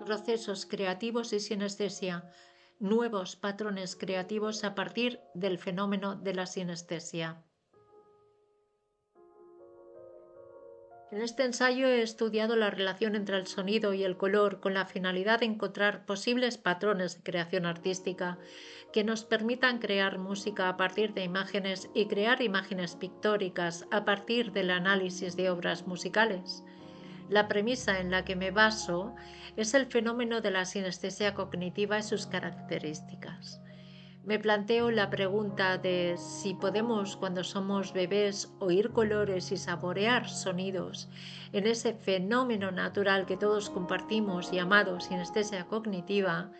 procesos creativos y sinestesia, nuevos patrones creativos a partir del fenómeno de la sinestesia. En este ensayo he estudiado la relación entre el sonido y el color con la finalidad de encontrar posibles patrones de creación artística que nos permitan crear música a partir de imágenes y crear imágenes pictóricas a partir del análisis de obras musicales. La premisa en la que me baso es el fenómeno de la sinestesia cognitiva y sus características. Me planteo la pregunta de si podemos, cuando somos bebés, oír colores y saborear sonidos en ese fenómeno natural que todos compartimos llamado sinestesia cognitiva.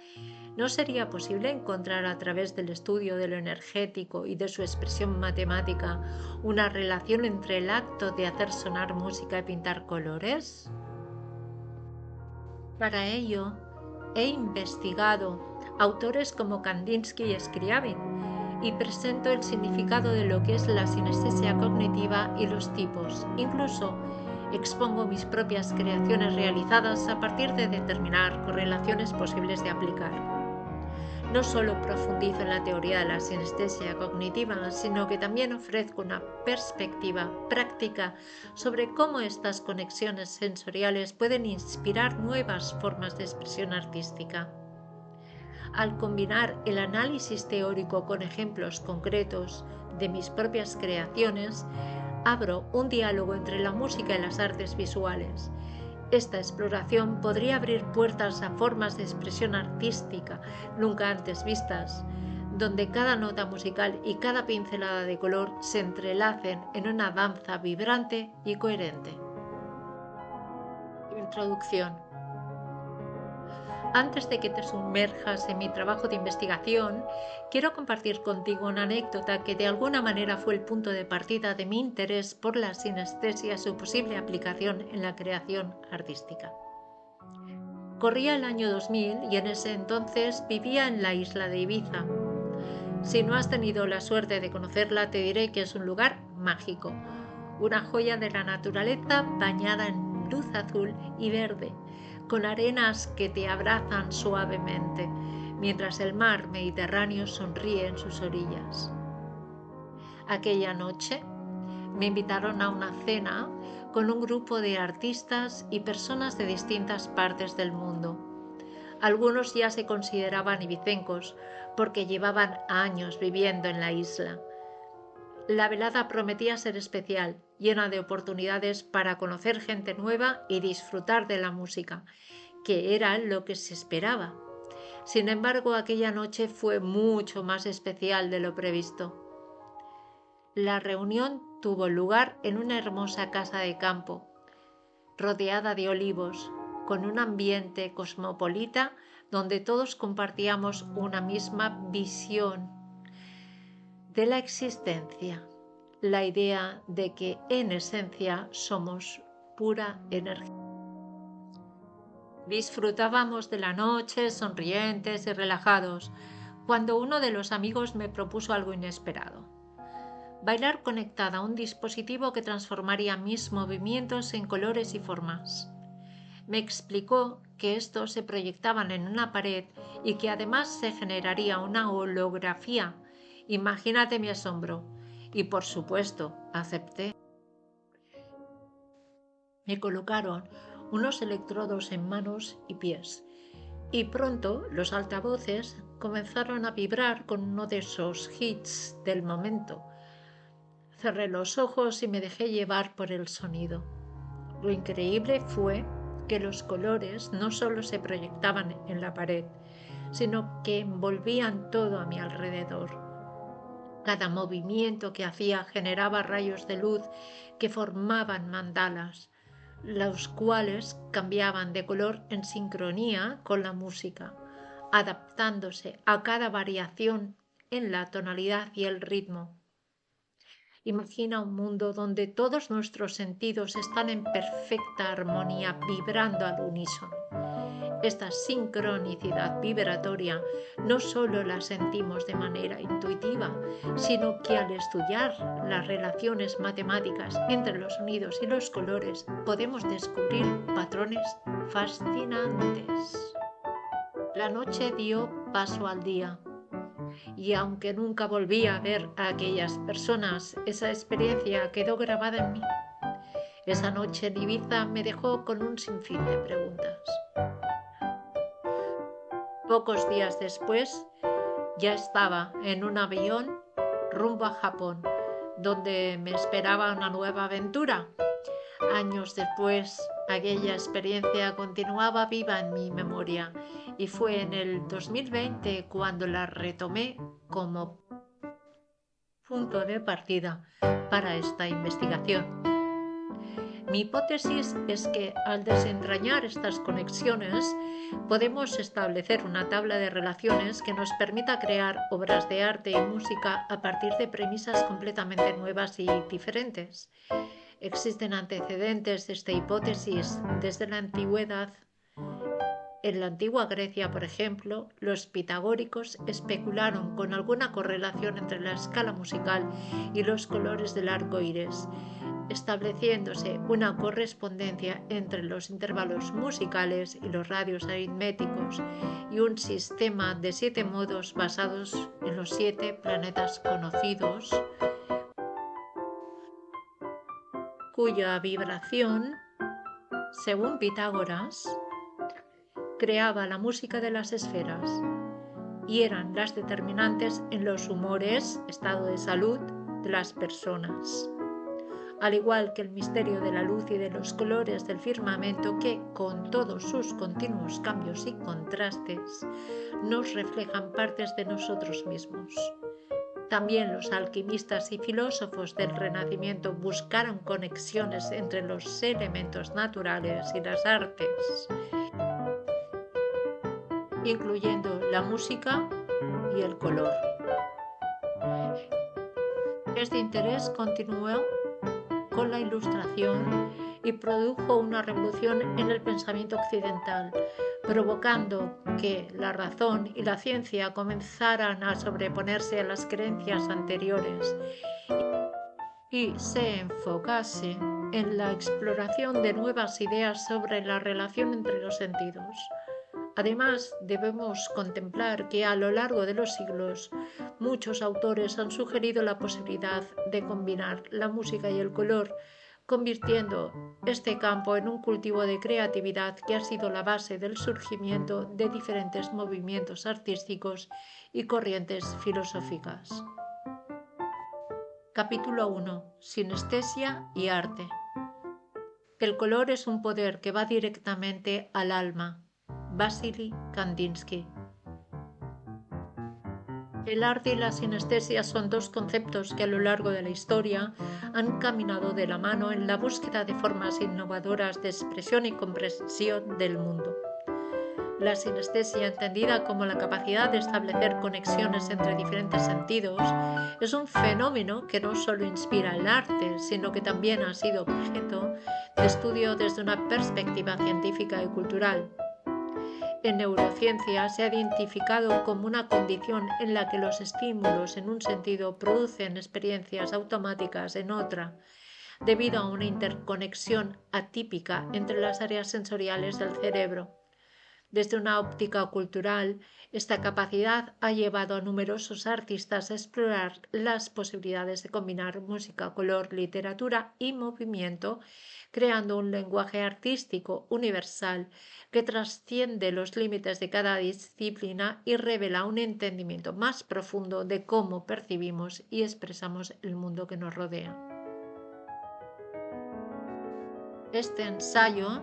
¿No sería posible encontrar a través del estudio de lo energético y de su expresión matemática una relación entre el acto de hacer sonar música y pintar colores? Para ello, he investigado autores como Kandinsky y Scriabin y presento el significado de lo que es la sinestesia cognitiva y los tipos. Incluso expongo mis propias creaciones realizadas a partir de determinar correlaciones posibles de aplicar. No solo profundizo en la teoría de la sinestesia cognitiva, sino que también ofrezco una perspectiva práctica sobre cómo estas conexiones sensoriales pueden inspirar nuevas formas de expresión artística. Al combinar el análisis teórico con ejemplos concretos de mis propias creaciones, abro un diálogo entre la música y las artes visuales. Esta exploración podría abrir puertas a formas de expresión artística nunca antes vistas, donde cada nota musical y cada pincelada de color se entrelacen en una danza vibrante y coherente. Introducción. Antes de que te sumerjas en mi trabajo de investigación, quiero compartir contigo una anécdota que de alguna manera fue el punto de partida de mi interés por la sinestesia y su posible aplicación en la creación artística. Corría el año 2000 y en ese entonces vivía en la isla de Ibiza. Si no has tenido la suerte de conocerla, te diré que es un lugar mágico, una joya de la naturaleza bañada en luz azul y verde, con arenas que te abrazan suavemente, mientras el mar Mediterráneo sonríe en sus orillas. Aquella noche me invitaron a una cena con un grupo de artistas y personas de distintas partes del mundo. Algunos ya se consideraban ibicencos porque llevaban años viviendo en la isla. La velada prometía ser especial, llena de oportunidades para conocer gente nueva y disfrutar de la música, que era lo que se esperaba. Sin embargo, aquella noche fue mucho más especial de lo previsto. La reunión tuvo lugar en una hermosa casa de campo, rodeada de olivos, con un ambiente cosmopolita donde todos compartíamos una misma visión de la existencia, la idea de que en esencia somos pura energía. Disfrutábamos de la noche sonrientes y relajados, cuando uno de los amigos me propuso algo inesperado: bailar conectada a un dispositivo que transformaría mis movimientos en colores y formas. Me explicó que estos se proyectaban en una pared y que además se generaría una holografía. Imagínate mi asombro. Y por supuesto, acepté. Me colocaron unos electrodos en manos y pies, y pronto los altavoces comenzaron a vibrar con uno de esos hits del momento. Cerré los ojos y me dejé llevar por el sonido. Lo increíble fue que los colores no solo se proyectaban en la pared, sino que envolvían todo a mi alrededor. Cada movimiento que hacía generaba rayos de luz que formaban mandalas, los cuales cambiaban de color en sincronía con la música, adaptándose a cada variación en la tonalidad y el ritmo. Imagina un mundo donde todos nuestros sentidos están en perfecta armonía, vibrando al unísono. Esta sincronicidad vibratoria no solo la sentimos de manera intuitiva, sino que al estudiar las relaciones matemáticas entre los sonidos y los colores podemos descubrir patrones fascinantes. La noche dio paso al día, y aunque nunca volví a ver a aquellas personas, esa experiencia quedó grabada en mí. Esa noche en Ibiza me dejó con un sinfín de preguntas. Pocos días después, ya estaba en un avión rumbo a Japón, donde me esperaba una nueva aventura. Años después, aquella experiencia continuaba viva en mi memoria y fue en el 2020 cuando la retomé como punto de partida para esta investigación. Mi hipótesis es que al desentrañar estas conexiones podemos establecer una tabla de relaciones que nos permita crear obras de arte y música a partir de premisas completamente nuevas y diferentes. Existen antecedentes de esta hipótesis desde la antigüedad. En la antigua Grecia, por ejemplo, los pitagóricos especularon con alguna correlación entre la escala musical y los colores del arco iris, estableciéndose una correspondencia entre los intervalos musicales y los radios aritméticos y un sistema de 7 modos basados en los 7 planetas conocidos, cuya vibración, según Pitágoras, creaba la música de las esferas y eran las determinantes en los humores, estado de salud de las personas. Al igual que el misterio de la luz y de los colores del firmamento que, con todos sus continuos cambios y contrastes, nos reflejan partes de nosotros mismos. También los alquimistas y filósofos del Renacimiento buscaron conexiones entre los elementos naturales y las artes, incluyendo la música y el color. Este interés continuó con la Ilustración y produjo una revolución en el pensamiento occidental, provocando que la razón y la ciencia comenzaran a sobreponerse a las creencias anteriores y se enfocase en la exploración de nuevas ideas sobre la relación entre los sentidos. Además, debemos contemplar que a lo largo de los siglos muchos autores han sugerido la posibilidad de combinar la música y el color, convirtiendo este campo en un cultivo de creatividad que ha sido la base del surgimiento de diferentes movimientos artísticos y corrientes filosóficas. Capítulo 1. Sinestesia y arte. El color es un poder que va directamente al alma. Vasily Kandinsky. El arte y la sinestesia son dos conceptos que a lo largo de la historia han caminado de la mano en la búsqueda de formas innovadoras de expresión y comprensión del mundo. La sinestesia, entendida como la capacidad de establecer conexiones entre diferentes sentidos, es un fenómeno que no solo inspira el arte, sino que también ha sido objeto de estudio desde una perspectiva científica y cultural. En neurociencia se ha identificado como una condición en la que los estímulos en un sentido producen experiencias automáticas en otra, debido a una interconexión atípica entre las áreas sensoriales del cerebro. Desde una óptica cultural, esta capacidad ha llevado a numerosos artistas a explorar las posibilidades de combinar música, color, literatura y movimiento, creando un lenguaje artístico universal que trasciende los límites de cada disciplina y revela un entendimiento más profundo de cómo percibimos y expresamos el mundo que nos rodea. Este ensayo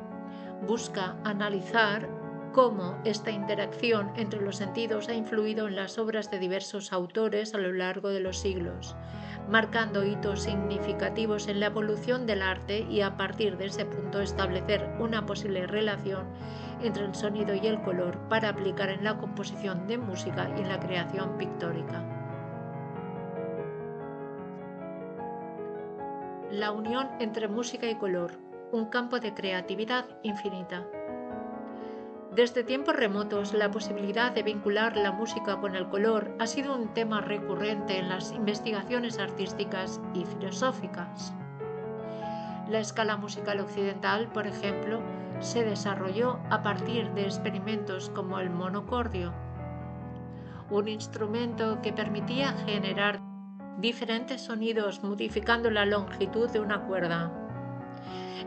busca analizar cómo esta interacción entre los sentidos ha influido en las obras de diversos autores a lo largo de los siglos, marcando hitos significativos en la evolución del arte y a partir de ese punto establecer una posible relación entre el sonido y el color para aplicar en la composición de música y en la creación pictórica. La unión entre música y color, un campo de creatividad infinita. Desde tiempos remotos, la posibilidad de vincular la música con el color ha sido un tema recurrente en las investigaciones artísticas y filosóficas. La escala musical occidental, por ejemplo, se desarrolló a partir de experimentos como el monocordio, un instrumento que permitía generar diferentes sonidos modificando la longitud de una cuerda.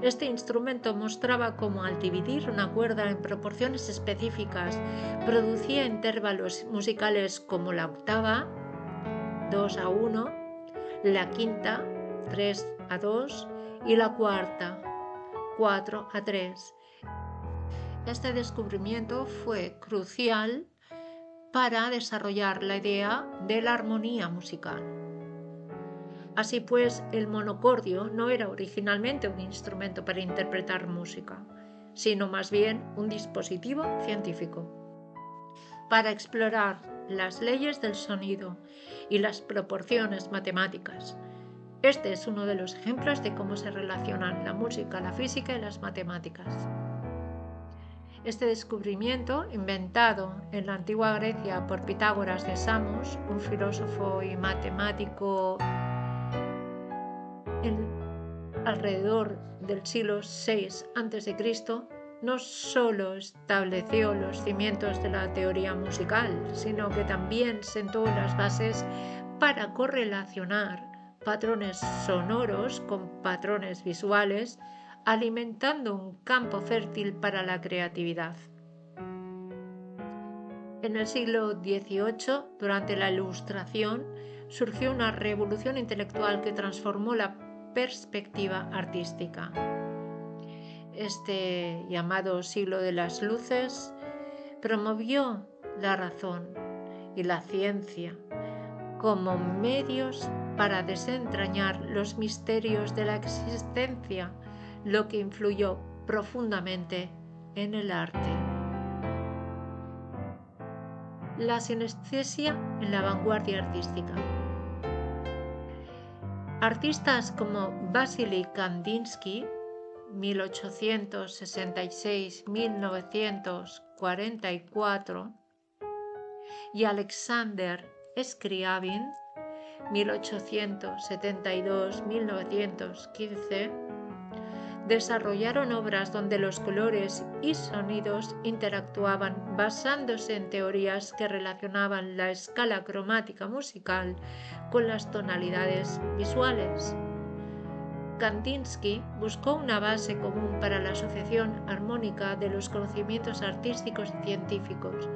Este instrumento mostraba cómo al dividir una cuerda en proporciones específicas producía intervalos musicales como la octava, 2:1, la quinta, 3:2 y la cuarta, 4:3. Este descubrimiento fue crucial para desarrollar la idea de la armonía musical. Así pues, el monocordio no era originalmente un instrumento para interpretar música, sino más bien un dispositivo científico para explorar las leyes del sonido y las proporciones matemáticas. Este es uno de los ejemplos de cómo se relacionan la música, la física y las matemáticas. Este descubrimiento, inventado en la antigua Grecia por Pitágoras de Samos, un filósofo y matemático alrededor del siglo VI a.C., no solo estableció los cimientos de la teoría musical, sino que también sentó las bases para correlacionar patrones sonoros con patrones visuales, alimentando un campo fértil para la creatividad. En el siglo XVIII, durante la Ilustración, surgió una revolución intelectual que transformó la perspectiva artística. Este llamado siglo de las luces promovió la razón y la ciencia como medios para desentrañar los misterios de la existencia, lo que influyó profundamente en el arte. La sinestesia en la vanguardia artística. Artistas como Vasily Kandinsky, 1866-1944, y Alexander Scriabin, 1872-1915, desarrollaron obras donde los colores y sonidos interactuaban basándose en teorías que relacionaban la escala cromática musical con las tonalidades visuales. Kandinsky buscó una base común para la asociación armónica de los conocimientos artísticos y científicos,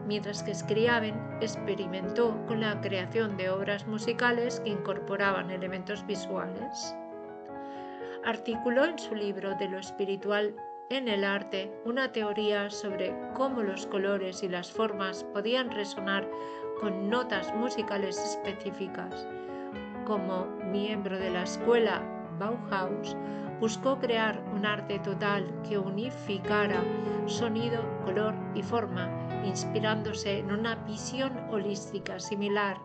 mientras que Scriabin experimentó con la creación de obras musicales que incorporaban elementos visuales. Articuló en su libro De lo espiritual en el arte una teoría sobre cómo los colores y las formas podían resonar con notas musicales específicas. Como miembro de la escuela Bauhaus, buscó crear un arte total que unificara sonido, color y forma, inspirándose en una visión holística similar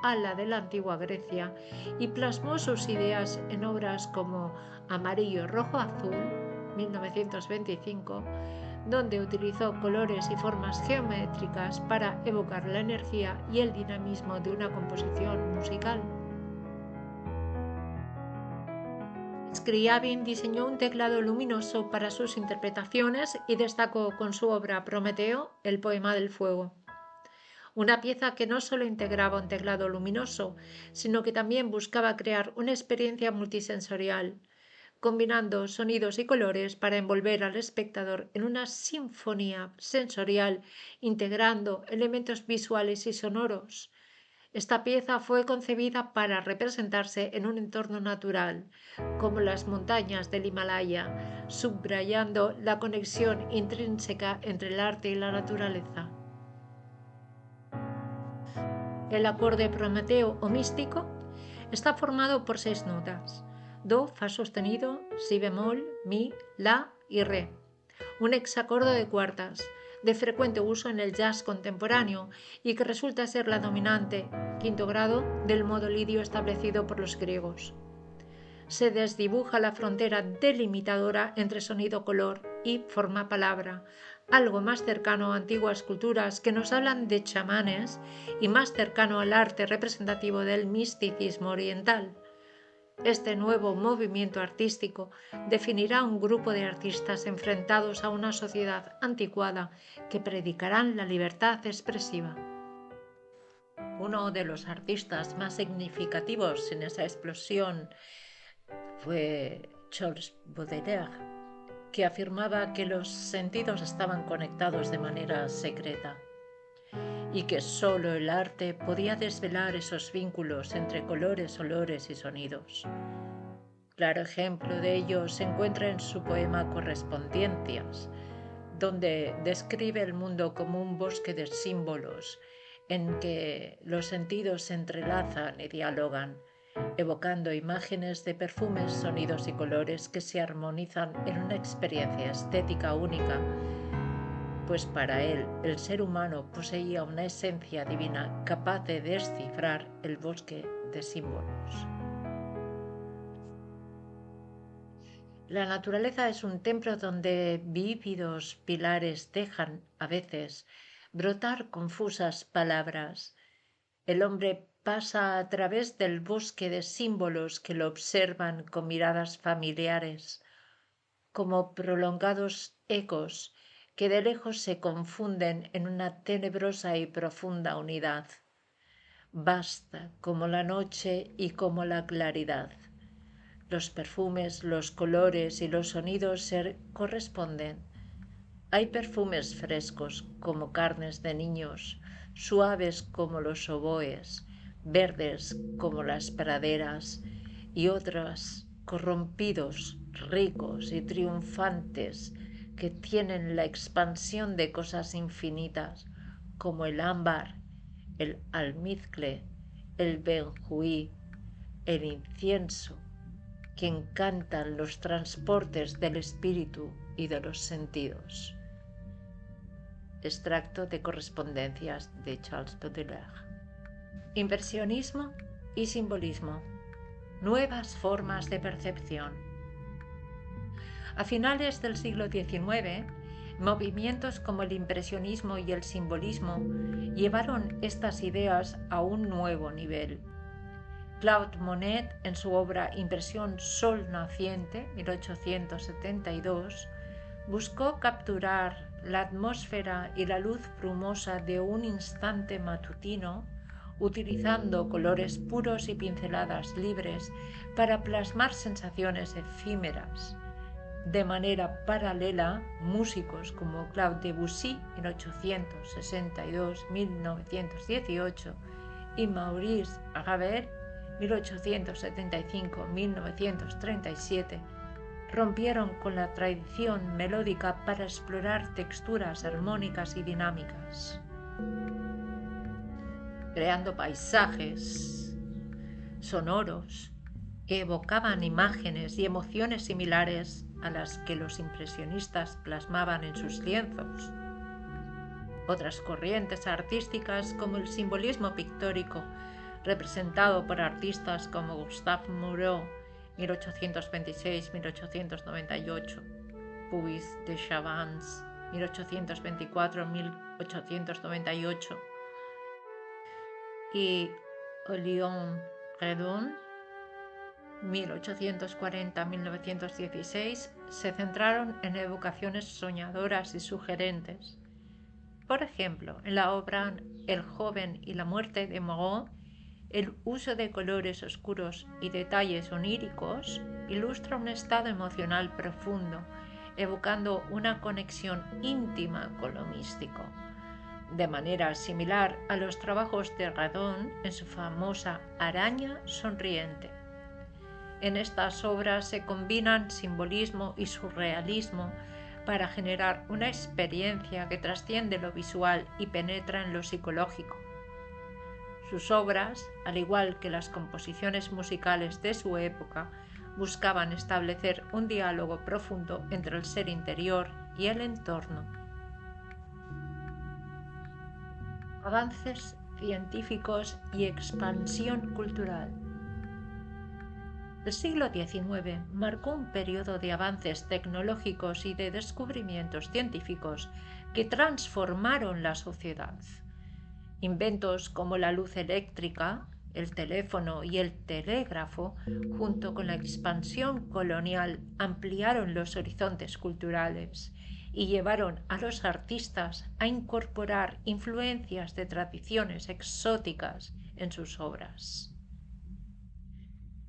a la de la antigua Grecia, y plasmó sus ideas en obras como Amarillo, Rojo, Azul, 1925, donde utilizó colores y formas geométricas para evocar la energía y el dinamismo de una composición musical. Scriabin diseñó un teclado luminoso para sus interpretaciones y destacó con su obra Prometeo, el poema del fuego. Una pieza que no solo integraba un teclado luminoso, sino que también buscaba crear una experiencia multisensorial, combinando sonidos y colores para envolver al espectador en una sinfonía sensorial, integrando elementos visuales y sonoros. Esta pieza fue concebida para representarse en un entorno natural, como las montañas del Himalaya, subrayando la conexión intrínseca entre el arte y la naturaleza. El acorde Prometeo o místico está formado por 6 notas: Do, Fa sostenido, Si bemol, Mi, La y Re. Un hexacorde de cuartas, de frecuente uso en el jazz contemporáneo y que resulta ser la dominante, 5º grado, del modo lidio establecido por los griegos. Se desdibuja la frontera delimitadora entre sonido-color y forma-palabra, algo más cercano a antiguas culturas que nos hablan de chamanes y más cercano al arte representativo del misticismo oriental. Este nuevo movimiento artístico definirá un grupo de artistas enfrentados a una sociedad anticuada que predicarán la libertad expresiva. Uno de los artistas más significativos en esa explosión fue Charles Baudelaire, que afirmaba que los sentidos estaban conectados de manera secreta y que solo el arte podía desvelar esos vínculos entre colores, olores y sonidos. Claro ejemplo de ello se encuentra en su poema Correspondencias, donde describe el mundo como un bosque de símbolos en que los sentidos se entrelazan y dialogan, evocando imágenes de perfumes, sonidos y colores que se armonizan en una experiencia estética única, pues para él el ser humano poseía una esencia divina capaz de descifrar el bosque de símbolos. La naturaleza es un templo donde vívidos pilares dejan, a veces, brotar confusas palabras. El hombre pasa a través del bosque de símbolos que lo observan con miradas familiares, como prolongados ecos que de lejos se confunden en una tenebrosa y profunda unidad, vasta como la noche y como la claridad. Los perfumes, los colores y los sonidos se corresponden. Hay perfumes frescos como carnes de niños, suaves como los oboes, verdes como las praderas, y otras corrompidos, ricos y triunfantes, que tienen la expansión de cosas infinitas, como el ámbar, el almizcle, el benjuí, el incienso, que encantan los transportes del espíritu y de los sentidos. Extracto de Correspondencias de Charles Baudelaire. Impresionismo y simbolismo. Nuevas formas de percepción. A finales del siglo XIX, movimientos como el impresionismo y el simbolismo llevaron estas ideas a un nuevo nivel. Claude Monet, en su obra Impresión Sol Naciente, 1872, buscó capturar la atmósfera y la luz brumosa de un instante matutino, utilizando colores puros y pinceladas libres para plasmar sensaciones efímeras. De manera paralela, músicos como Claude Debussy, 1862-1918, y Maurice Ravel, 1875-1937, rompieron con la tradición melódica para explorar texturas armónicas y dinámicas, creando paisajes sonoros que evocaban imágenes y emociones similares a las que los impresionistas plasmaban en sus lienzos. Otras corrientes artísticas, como el simbolismo pictórico, representado por artistas como Gustave Moreau, 1826-1898, Puvis de Chavannes, 1824-1898, y Léon Redon, 1840-1916, se centraron en evocaciones soñadoras y sugerentes. Por ejemplo, en la obra El joven y la muerte de Moreau, el uso de colores oscuros y detalles oníricos ilustra un estado emocional profundo, evocando una conexión íntima con lo místico. De manera similar a los trabajos de Redon en su famosa Araña sonriente. En estas obras se combinan simbolismo y surrealismo para generar una experiencia que trasciende lo visual y penetra en lo psicológico. Sus obras, al igual que las composiciones musicales de su época, buscaban establecer un diálogo profundo entre el ser interior y el entorno. Avances científicos y expansión cultural. El siglo XIX marcó un periodo de avances tecnológicos y de descubrimientos científicos que transformaron la sociedad. Inventos como la luz eléctrica, El teléfono y el telégrafo, junto con la expansión colonial, ampliaron los horizontes culturales y llevaron a los artistas a incorporar influencias de tradiciones exóticas en sus obras.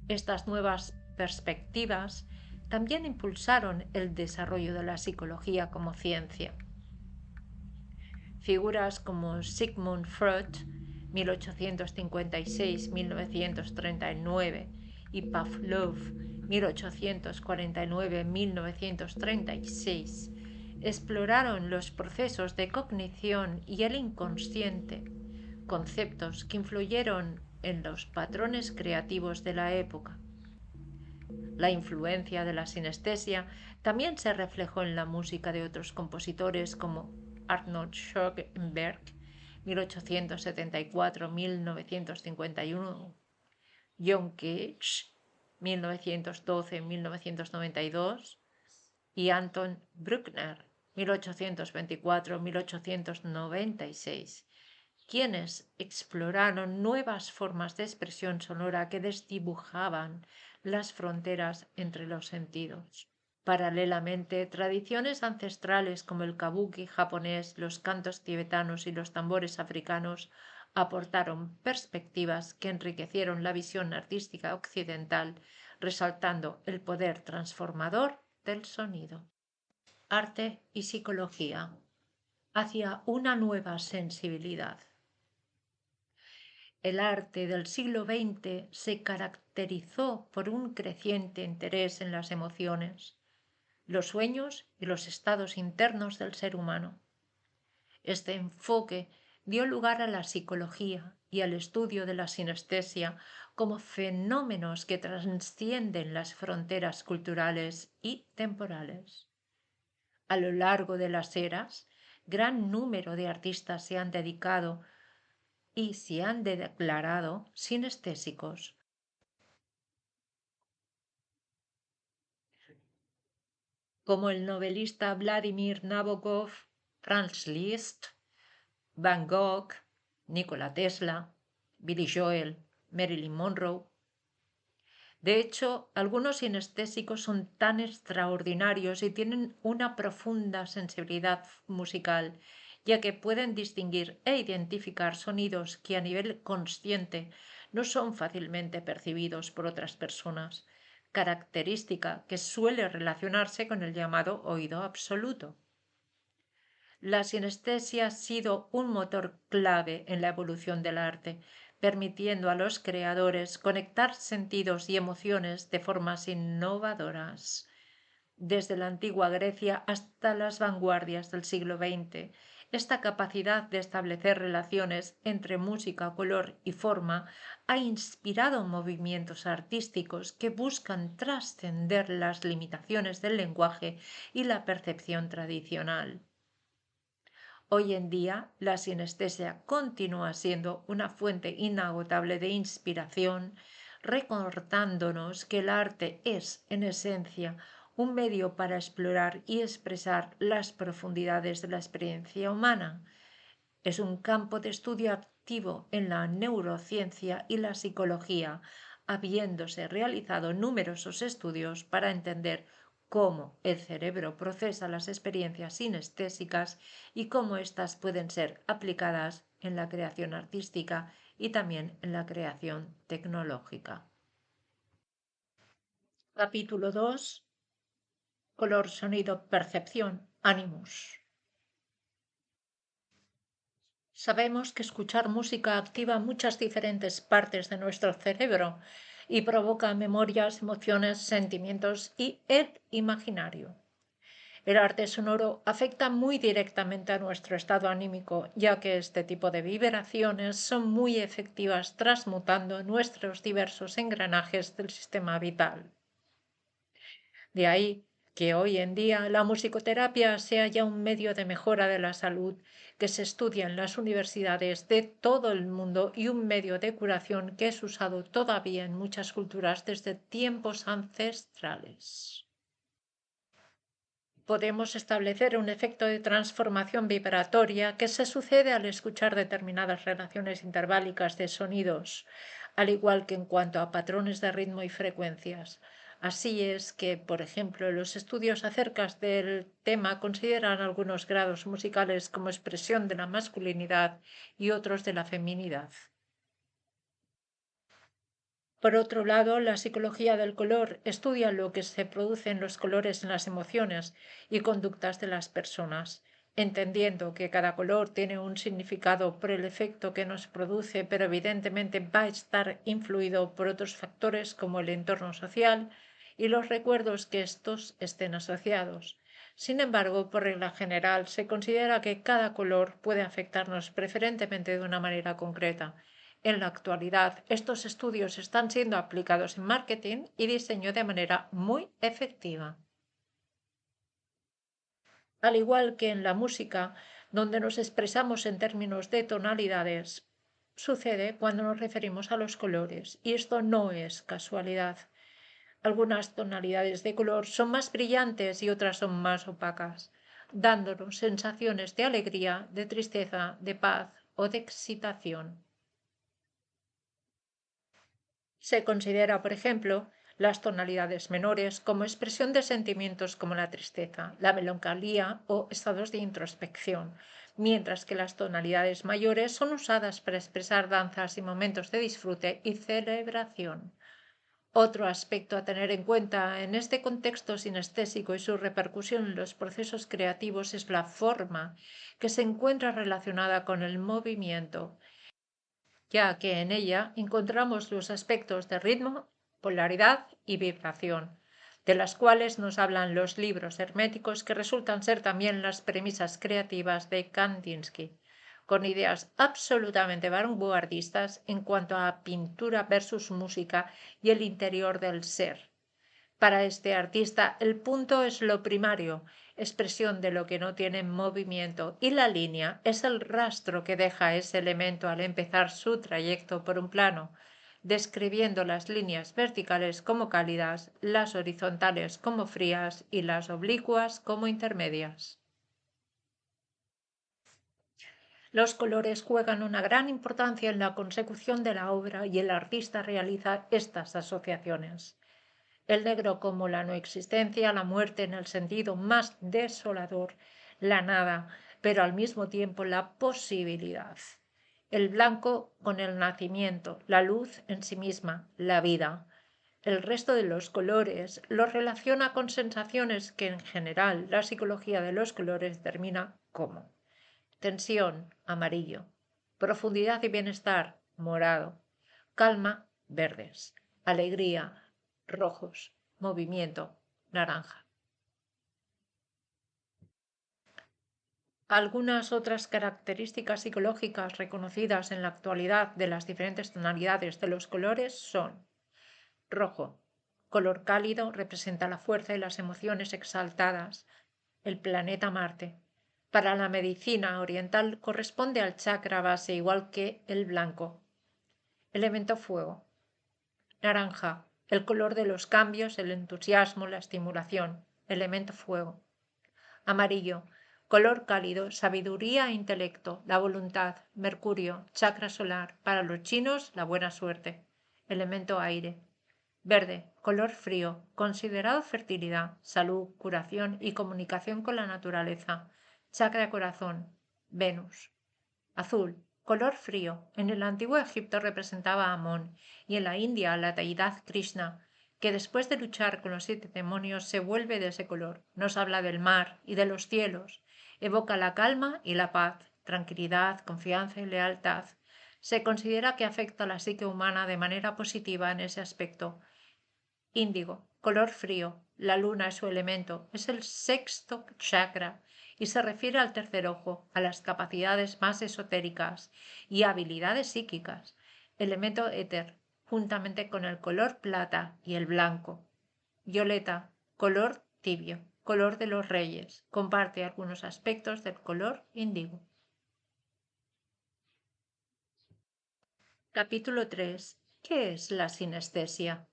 Estas nuevas perspectivas también impulsaron el desarrollo de la psicología como ciencia. Figuras como Sigmund Freud, 1856-1939, y Pavlov, 1849-1936, exploraron los procesos de cognición y el inconsciente, conceptos que influyeron en los patrones creativos de la época. La influencia de la sinestesia también se reflejó en la música de otros compositores como Arnold Schoenberg, 1874-1951, John Cage, 1912-1992, y Anton Bruckner, 1824-1896, quienes exploraron nuevas formas de expresión sonora que desdibujaban las fronteras entre los sentidos. Paralelamente, tradiciones ancestrales como el kabuki japonés, los cantos tibetanos y los tambores africanos aportaron perspectivas que enriquecieron la visión artística occidental, resaltando el poder transformador del sonido. Arte y psicología hacia una nueva sensibilidad. El arte del siglo XX se caracterizó por un creciente interés en las emociones, los sueños y los estados internos del ser humano. Este enfoque dio lugar a la psicología y al estudio de la sinestesia como fenómenos que trascienden las fronteras culturales y temporales. A lo largo de las eras, gran número de artistas se han dedicado y se han declarado sinestésicos, como el novelista Vladimir Nabokov, Franz Liszt, Van Gogh, Nikola Tesla, Billy Joel, Marilyn Monroe. De hecho, algunos sinestésicos son tan extraordinarios y tienen una profunda sensibilidad musical, ya que pueden distinguir e identificar sonidos que a nivel consciente no son fácilmente percibidos por otras personas, característica que suele relacionarse con el llamado oído absoluto. La sinestesia ha sido un motor clave en la evolución del arte, permitiendo a los creadores conectar sentidos y emociones de formas innovadoras. Desde la antigua Grecia hasta las vanguardias del siglo XX, esta capacidad de establecer relaciones entre música, color y forma ha inspirado movimientos artísticos que buscan trascender las limitaciones del lenguaje y la percepción tradicional. Hoy en día, la sinestesia continúa siendo una fuente inagotable de inspiración, recordándonos que el arte es, en esencia, un medio para explorar y expresar las profundidades de la experiencia humana. Es un campo de estudio activo en la neurociencia y la psicología, habiéndose realizado numerosos estudios para entender cómo el cerebro procesa las experiencias sinestésicas y cómo éstas pueden ser aplicadas en la creación artística y también en la creación tecnológica. Capítulo 2. Color, sonido, percepción, ánimos. Sabemos que escuchar música activa muchas diferentes partes de nuestro cerebro y provoca memorias, emociones, sentimientos y el imaginario. El arte sonoro afecta muy directamente a nuestro estado anímico, ya que este tipo de vibraciones son muy efectivas transmutando nuestros diversos engranajes del sistema vital. De ahí que hoy en día la musicoterapia sea ya un medio de mejora de la salud que se estudia en las universidades de todo el mundo y un medio de curación que es usado todavía en muchas culturas desde tiempos ancestrales. Podemos establecer un efecto de transformación vibratoria que se sucede al escuchar determinadas relaciones interválicas de sonidos, al igual que en cuanto a patrones de ritmo y frecuencias. Así es que, por ejemplo, los estudios acerca del tema consideran algunos grados musicales como expresión de la masculinidad y otros de la feminidad. Por otro lado, la psicología del color estudia lo que se produce en los colores en las emociones y conductas de las personas, entendiendo que cada color tiene un significado por el efecto que nos produce, pero evidentemente va a estar influido por otros factores como el entorno social y los recuerdos que estos estén asociados. Sin embargo, por regla general, se considera que cada color puede afectarnos preferentemente de una manera concreta. En la actualidad, estos estudios están siendo aplicados en marketing y diseño de manera muy efectiva. Al igual que en la música, donde nos expresamos en términos de tonalidades, sucede cuando nos referimos a los colores, y esto no es casualidad. Algunas tonalidades de color son más brillantes y otras son más opacas, dándonos sensaciones de alegría, de tristeza, de paz o de excitación. Se considera, por ejemplo, las tonalidades menores como expresión de sentimientos como la tristeza, la melancolía o estados de introspección, mientras que las tonalidades mayores son usadas para expresar danzas y momentos de disfrute y celebración. Otro aspecto a tener en cuenta en este contexto sinestésico y su repercusión en los procesos creativos es la forma, que se encuentra relacionada con el movimiento, ya que en ella encontramos los aspectos de ritmo, polaridad y vibración, de las cuales nos hablan los libros herméticos que resultan ser también las premisas creativas de Kandinsky, con ideas absolutamente vanguardistas en cuanto a pintura versus música y el interior del ser. Para este artista el punto es lo primario, expresión de lo que no tiene movimiento, y la línea es el rastro que deja ese elemento al empezar su trayecto por un plano, describiendo las líneas verticales como cálidas, las horizontales como frías y las oblicuas como intermedias. Los colores juegan una gran importancia en la consecución de la obra y el artista realiza estas asociaciones. El negro como la no existencia, la muerte en el sentido más desolador, la nada, pero al mismo tiempo la posibilidad. El blanco con el nacimiento, la luz en sí misma, la vida. El resto de los colores los relaciona con sensaciones que en general la psicología de los colores determina como tensión, amarillo, profundidad y bienestar, morado, calma, verdes, alegría, rojos, movimiento, naranja. Algunas otras características psicológicas reconocidas en la actualidad de las diferentes tonalidades de los colores son: rojo, color cálido, representa la fuerza y las emociones exaltadas. El planeta Marte. Para la medicina oriental corresponde al chakra base igual que el blanco. Elemento fuego. Naranja, el color de los cambios, el entusiasmo, la estimulación. Elemento fuego. Amarillo, color cálido, sabiduría e intelecto, la voluntad. Mercurio, chakra solar. Para los chinos, la buena suerte. Elemento aire. Verde, color frío, considerado fertilidad, salud, curación y comunicación con la naturaleza. Chakra corazón. Venus. Azul, color frío. En el antiguo Egipto representaba a Amón y en la India a la deidad Krishna, que después de luchar con los 7 demonios se vuelve de ese color. Nos habla del mar y de los cielos. Evoca la calma y la paz, tranquilidad, confianza y lealtad. Se considera que afecta a la psique humana de manera positiva en ese aspecto. Índigo, color frío. La luna es su elemento. Es el sexto chakra y se refiere al tercer ojo, a las capacidades más esotéricas y habilidades psíquicas. Elemento éter, juntamente con el color plata y el blanco. Violeta, color tibio, color de los reyes. Comparte algunos aspectos del color índigo. Capítulo 3. ¿Qué es la sinestesia?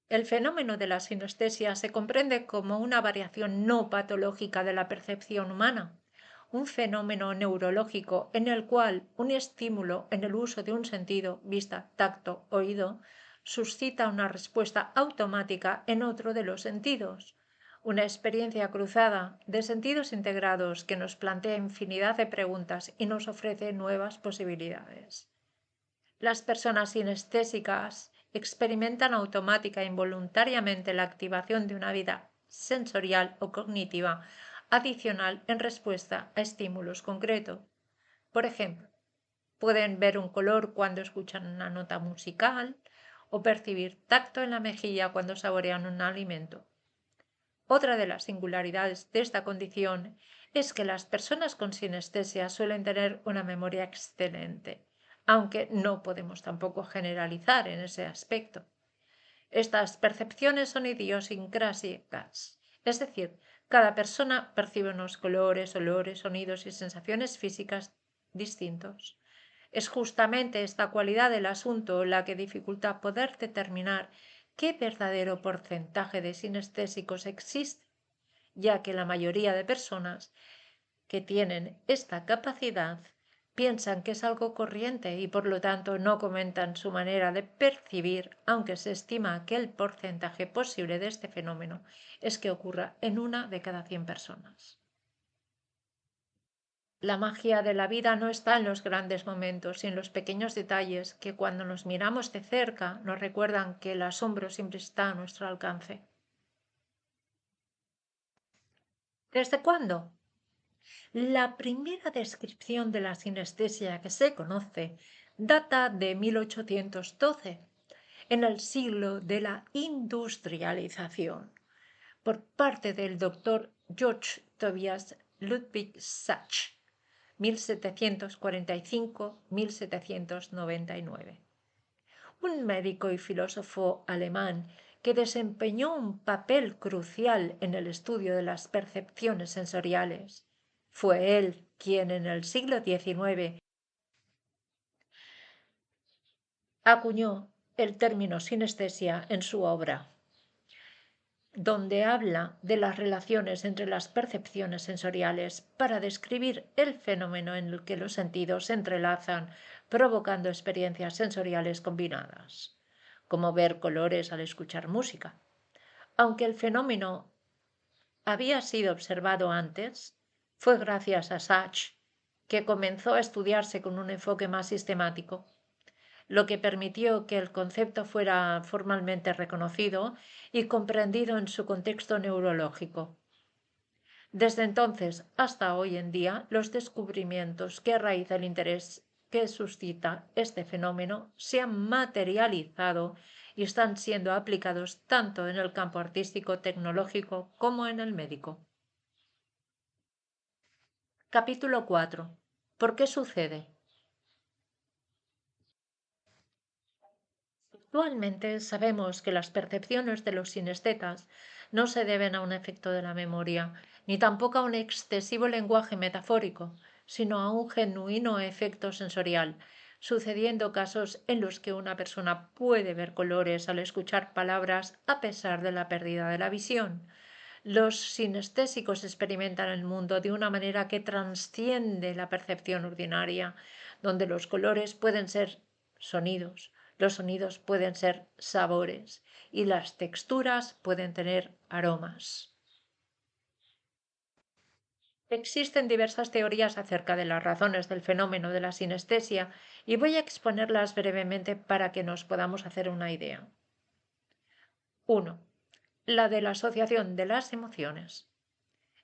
El fenómeno de la sinestesia se comprende como una variación no patológica de la percepción humana, un fenómeno neurológico en el cual un estímulo en el uso de un sentido, vista, tacto, oído, suscita una respuesta automática en otro de los sentidos. Una experiencia cruzada de sentidos integrados que nos plantea infinidad de preguntas y nos ofrece nuevas posibilidades. Las personas sinestésicas experimentan automática e involuntariamente la activación de una vida sensorial o cognitiva adicional en respuesta a estímulos concretos. Por ejemplo, pueden ver un color cuando escuchan una nota musical o percibir tacto en la mejilla cuando saborean un alimento. Otra de las singularidades de esta condición es que las personas con sinestesia suelen tener una memoria excelente, aunque no podemos tampoco generalizar en ese aspecto. Estas percepciones son idiosincrásicas, es decir, cada persona percibe unos colores, olores, sonidos y sensaciones físicas distintos. Es justamente esta cualidad del asunto la que dificulta poder determinar qué verdadero porcentaje de sinestésicos existe, ya que la mayoría de personas que tienen esta capacidad piensan que es algo corriente y por lo tanto no comentan su manera de percibir, aunque se estima que el porcentaje posible de este fenómeno es que ocurra en 1 de cada 100 personas. La magia de la vida no está en los grandes momentos y en los pequeños detalles que cuando nos miramos de cerca nos recuerdan que el asombro siempre está a nuestro alcance. ¿Desde cuándo? La primera descripción de la sinestesia que se conoce data de 1812, en el siglo de la industrialización, por parte del doctor George Tobias Ludwig Sachs, 1745-1799. Un médico y filósofo alemán que desempeñó un papel crucial en el estudio de las percepciones sensoriales. Fue él quien en el siglo XIX acuñó el término sinestesia en su obra, donde habla de las relaciones entre las percepciones sensoriales para describir el fenómeno en el que los sentidos se entrelazan, provocando experiencias sensoriales combinadas, como ver colores al escuchar música. Aunque el fenómeno había sido observado antes, fue gracias a Sachs que comenzó a estudiarse con un enfoque más sistemático, lo que permitió que el concepto fuera formalmente reconocido y comprendido en su contexto neurológico. Desde entonces hasta hoy en día, los descubrimientos que a raíz del interés que suscita este fenómeno se han materializado y están siendo aplicados tanto en el campo artístico, tecnológico como en el médico. Capítulo 4. ¿Por qué sucede? Actualmente sabemos que las percepciones de los sinestetas no se deben a un efecto de la memoria, ni tampoco a un excesivo lenguaje metafórico, sino a un genuino efecto sensorial, sucediendo casos en los que una persona puede ver colores al escuchar palabras a pesar de la pérdida de la visión. Los sinestésicos experimentan el mundo de una manera que trasciende la percepción ordinaria, donde los colores pueden ser sonidos, los sonidos pueden ser sabores y las texturas pueden tener aromas. Existen diversas teorías acerca de las razones del fenómeno de la sinestesia y voy a exponerlas brevemente para que nos podamos hacer una idea. 1. La de la asociación de las emociones.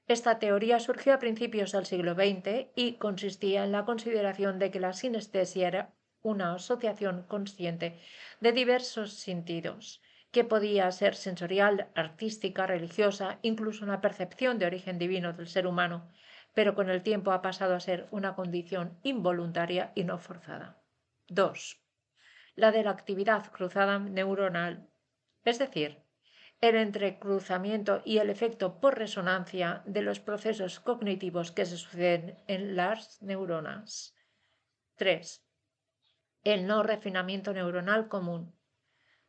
Esta teoría surgió a principios del siglo XX y consistía en la consideración de que la sinestesia era una asociación consciente de diversos sentidos, que podía ser sensorial, artística, religiosa, incluso una percepción de origen divino del ser humano, pero con el tiempo ha pasado a ser una condición involuntaria y no forzada. 2. La de la actividad cruzada neuronal, es decir, el entrecruzamiento y el efecto por resonancia de los procesos cognitivos que se suceden en las neuronas. 3. El no refinamiento neuronal común.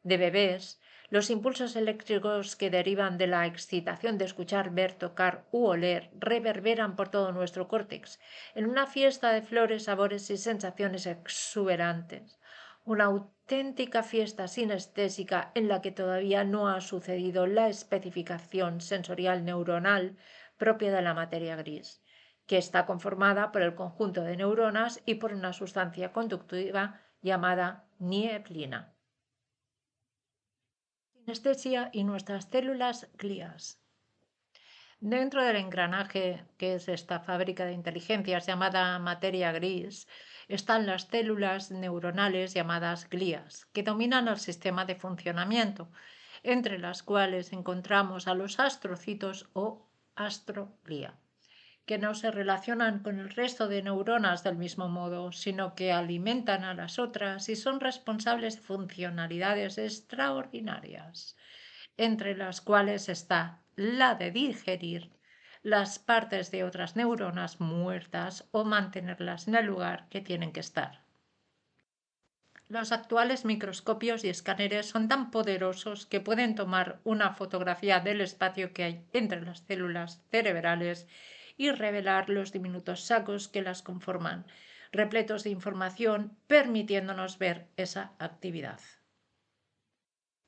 De bebés, Los impulsos eléctricos que derivan de la excitación de escuchar, ver, tocar u oler reverberan por todo nuestro córtex, en una fiesta de flores, sabores y sensaciones exuberantes. Una auténtica fiesta sinestésica en la que todavía no ha sucedido la especificación sensorial neuronal propia de la materia gris, que está conformada por el conjunto de neuronas y por una sustancia conductiva llamada nieblina. Sinestesia y nuestras células glías. Dentro del engranaje, que es esta fábrica de inteligencias llamada materia gris, están las células neuronales llamadas glías, que dominan el sistema de funcionamiento, entre las cuales encontramos a los astrocitos o astroglía, que no se relacionan con el resto de neuronas del mismo modo, sino que alimentan a las otras y son responsables de funcionalidades extraordinarias, entre las cuales está la de digerir las partes de otras neuronas muertas o mantenerlas en el lugar que tienen que estar. Los actuales microscopios y escáneres son tan poderosos que pueden tomar una fotografía del espacio que hay entre las células cerebrales y revelar los diminutos sacos que las conforman, repletos de información, permitiéndonos ver esa actividad.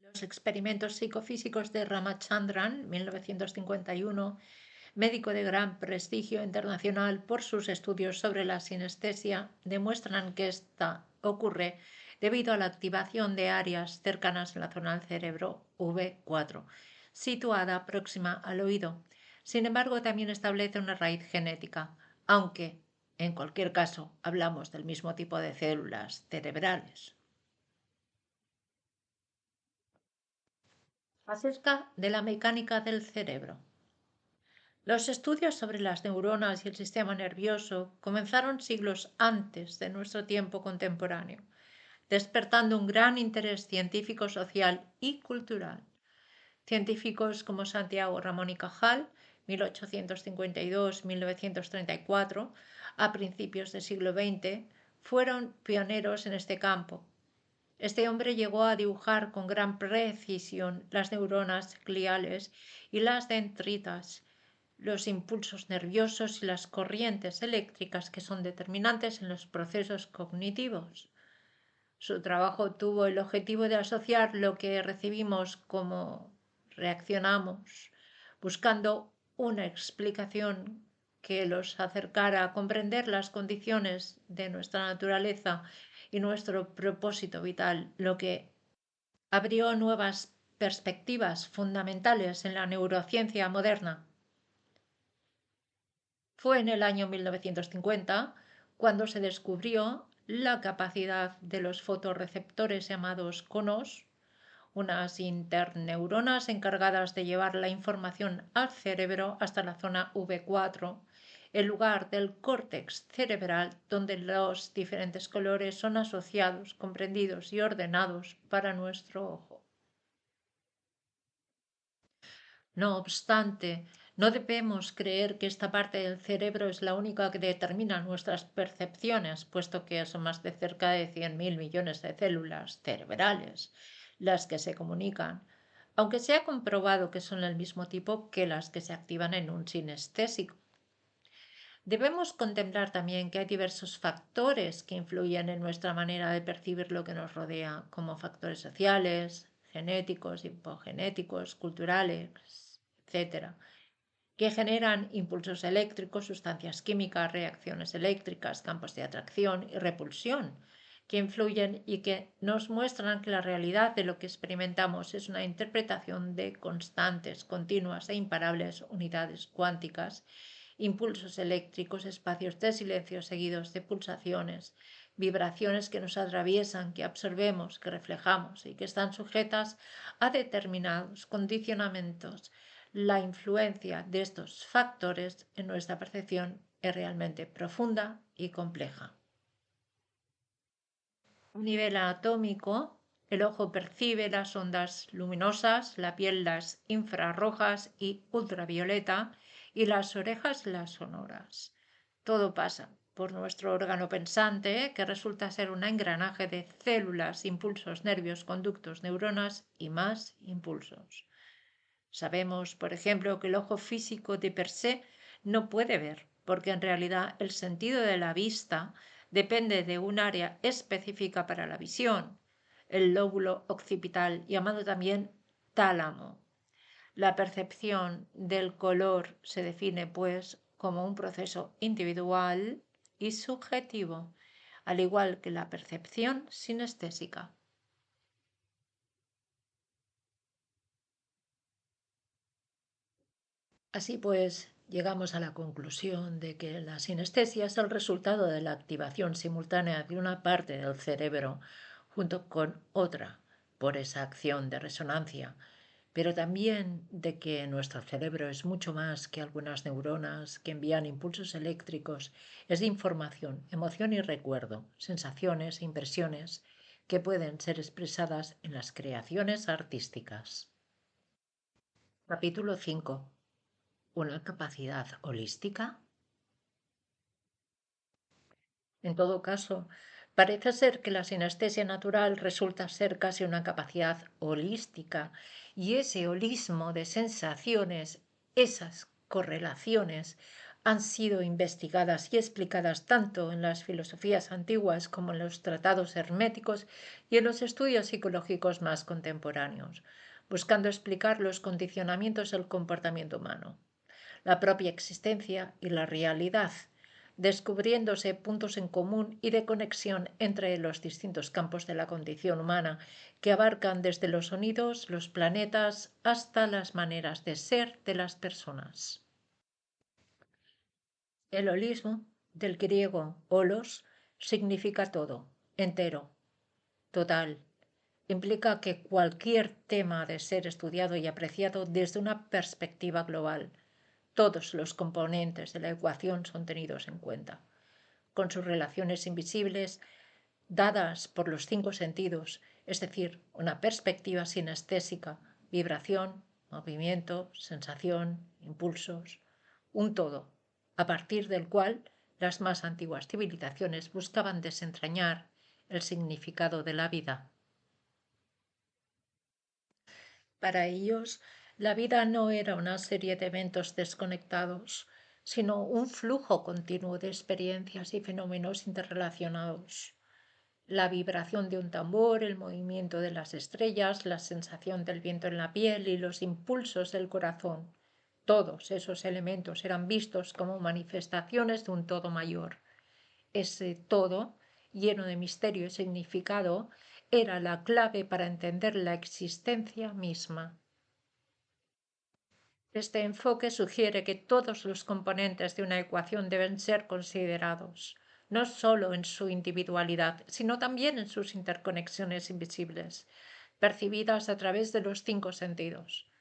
Los experimentos psicofísicos de Ramachandran, 1951, médico de gran prestigio internacional por sus estudios sobre la sinestesia, demuestran que esta ocurre debido a la activación de áreas cercanas a la zona del cerebro V4, situada próxima al oído. Sin embargo, también establece una raíz genética, aunque, en cualquier caso, hablamos del mismo tipo de células cerebrales. Acerca de la mecánica del cerebro. Los estudios sobre las neuronas y el sistema nervioso comenzaron siglos antes de nuestro tiempo contemporáneo, despertando un gran interés científico, social y cultural. Científicos como Santiago Ramón y Cajal, 1852-1934, a principios del siglo XX, fueron pioneros en este campo. Este hombre llegó a dibujar con gran precisión las neuronas gliales y las dendritas, los impulsos nerviosos y las corrientes eléctricas que son determinantes en los procesos cognitivos. Su trabajo tuvo el objetivo de asociar lo que recibimos como reaccionamos, buscando una explicación que los acercara a comprender las condiciones de nuestra naturaleza y nuestro propósito vital, lo que abrió nuevas perspectivas fundamentales en la neurociencia moderna. Fue en el año 1950 cuando se descubrió la capacidad de los fotorreceptores llamados conos, unas interneuronas encargadas de llevar la información al cerebro hasta la zona V4, el lugar del córtex cerebral donde los diferentes colores son asociados, comprendidos y ordenados para nuestro ojo. No obstante, no debemos creer que esta parte del cerebro es la única que determina nuestras percepciones, puesto que son más de cerca de 100.000 millones de células cerebrales las que se comunican, aunque se ha comprobado que son del mismo tipo que las que se activan en un sinestésico. Debemos contemplar también que hay diversos factores que influyen en nuestra manera de percibir lo que nos rodea, como factores sociales, genéticos, hipogenéticos, culturales, etc., que generan impulsos eléctricos, sustancias químicas, reacciones eléctricas, campos de atracción y repulsión, que influyen y que nos muestran que la realidad de lo que experimentamos es una interpretación de constantes, continuas e imparables unidades cuánticas, impulsos eléctricos, espacios de silencio seguidos de pulsaciones, vibraciones que nos atraviesan, que absorbemos, que reflejamos y que están sujetas a determinados condicionamientos. La influencia de estos factores en nuestra percepción es realmente profunda y compleja. A nivel anatómico, el ojo percibe las ondas luminosas, la piel las infrarrojas y ultravioleta y las orejas las sonoras. Todo pasa por nuestro órgano pensante, que resulta ser un engranaje de células, impulsos, nervios, conductos, neuronas y más impulsos. Sabemos, por ejemplo, que el ojo físico de per se no puede ver, porque en realidad el sentido de la vista depende de un área específica para la visión, el lóbulo occipital, llamado también tálamo. La percepción del color se define, pues, como un proceso individual y subjetivo, al igual que la percepción sinestésica. Así pues, llegamos a la conclusión de que la sinestesia es el resultado de la activación simultánea de una parte del cerebro junto con otra por esa acción de resonancia, pero también de que nuestro cerebro es mucho más que algunas neuronas que envían impulsos eléctricos, es de información, emoción y recuerdo, sensaciones e impresiones que pueden ser expresadas en las creaciones artísticas. Capítulo 5. ¿Una capacidad holística? En todo caso, parece ser que la sinestesia natural resulta ser casi una capacidad holística y ese holismo de sensaciones, esas correlaciones, han sido investigadas y explicadas tanto en las filosofías antiguas como en los tratados herméticos y en los estudios psicológicos más contemporáneos, buscando explicar los condicionamientos del comportamiento humano, la propia existencia y la realidad, descubriéndose puntos en común y de conexión entre los distintos campos de la condición humana, que abarcan desde los sonidos, los planetas, hasta las maneras de ser de las personas. El holismo, del griego holos, significa todo, entero, total. Implica que cualquier tema ha de ser estudiado y apreciado desde una perspectiva global. Todos los componentes de la ecuación son tenidos en cuenta, con sus relaciones invisibles dadas por los 5 sentidos, es decir, una perspectiva sinestésica, vibración, movimiento, sensación, impulsos, un todo, a partir del cual las más antiguas civilizaciones buscaban desentrañar el significado de la vida. Para ellos, la vida no era una serie de eventos desconectados, sino un flujo continuo de experiencias y fenómenos interrelacionados. La vibración de un tambor, el movimiento de las estrellas, la sensación del viento en la piel y los impulsos del corazón. Todos esos elementos eran vistos como manifestaciones de un todo mayor. Ese todo, lleno de misterio y significado, era la clave para entender la existencia misma. Este enfoque sugiere que todos los componentes de una ecuación deben ser considerados, no solo en su individualidad, sino también en sus interconexiones invisibles, percibidas a través de los 5 sentidos.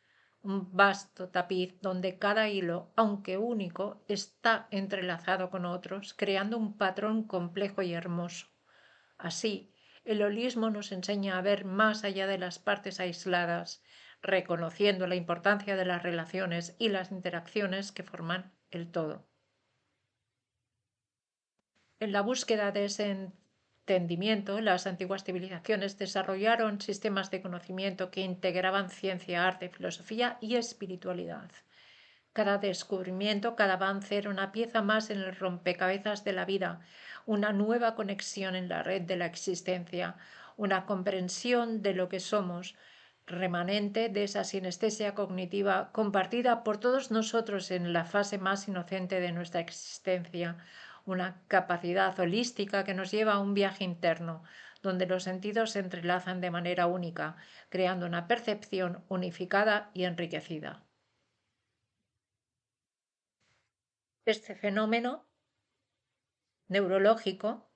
Un vasto tapiz donde cada hilo, aunque único, está entrelazado con otros, creando un patrón complejo y hermoso. Así, el holismo nos enseña a ver más allá de las partes aisladas, reconociendo la importancia de las relaciones y las interacciones que forman el todo. En la búsqueda de ese entendimiento, las antiguas civilizaciones desarrollaron sistemas de conocimiento que integraban ciencia, arte, filosofía y espiritualidad. Cada descubrimiento, cada avance era una pieza más en el rompecabezas de la vida, una nueva conexión en la red de la existencia, una comprensión de lo que somos, remanente de esa sinestesia cognitiva compartida por todos nosotros en la fase más inocente de nuestra existencia, una capacidad holística que nos lleva a un viaje interno, donde los sentidos se entrelazan de manera única, creando una percepción unificada y enriquecida. Este fenómeno neurológico,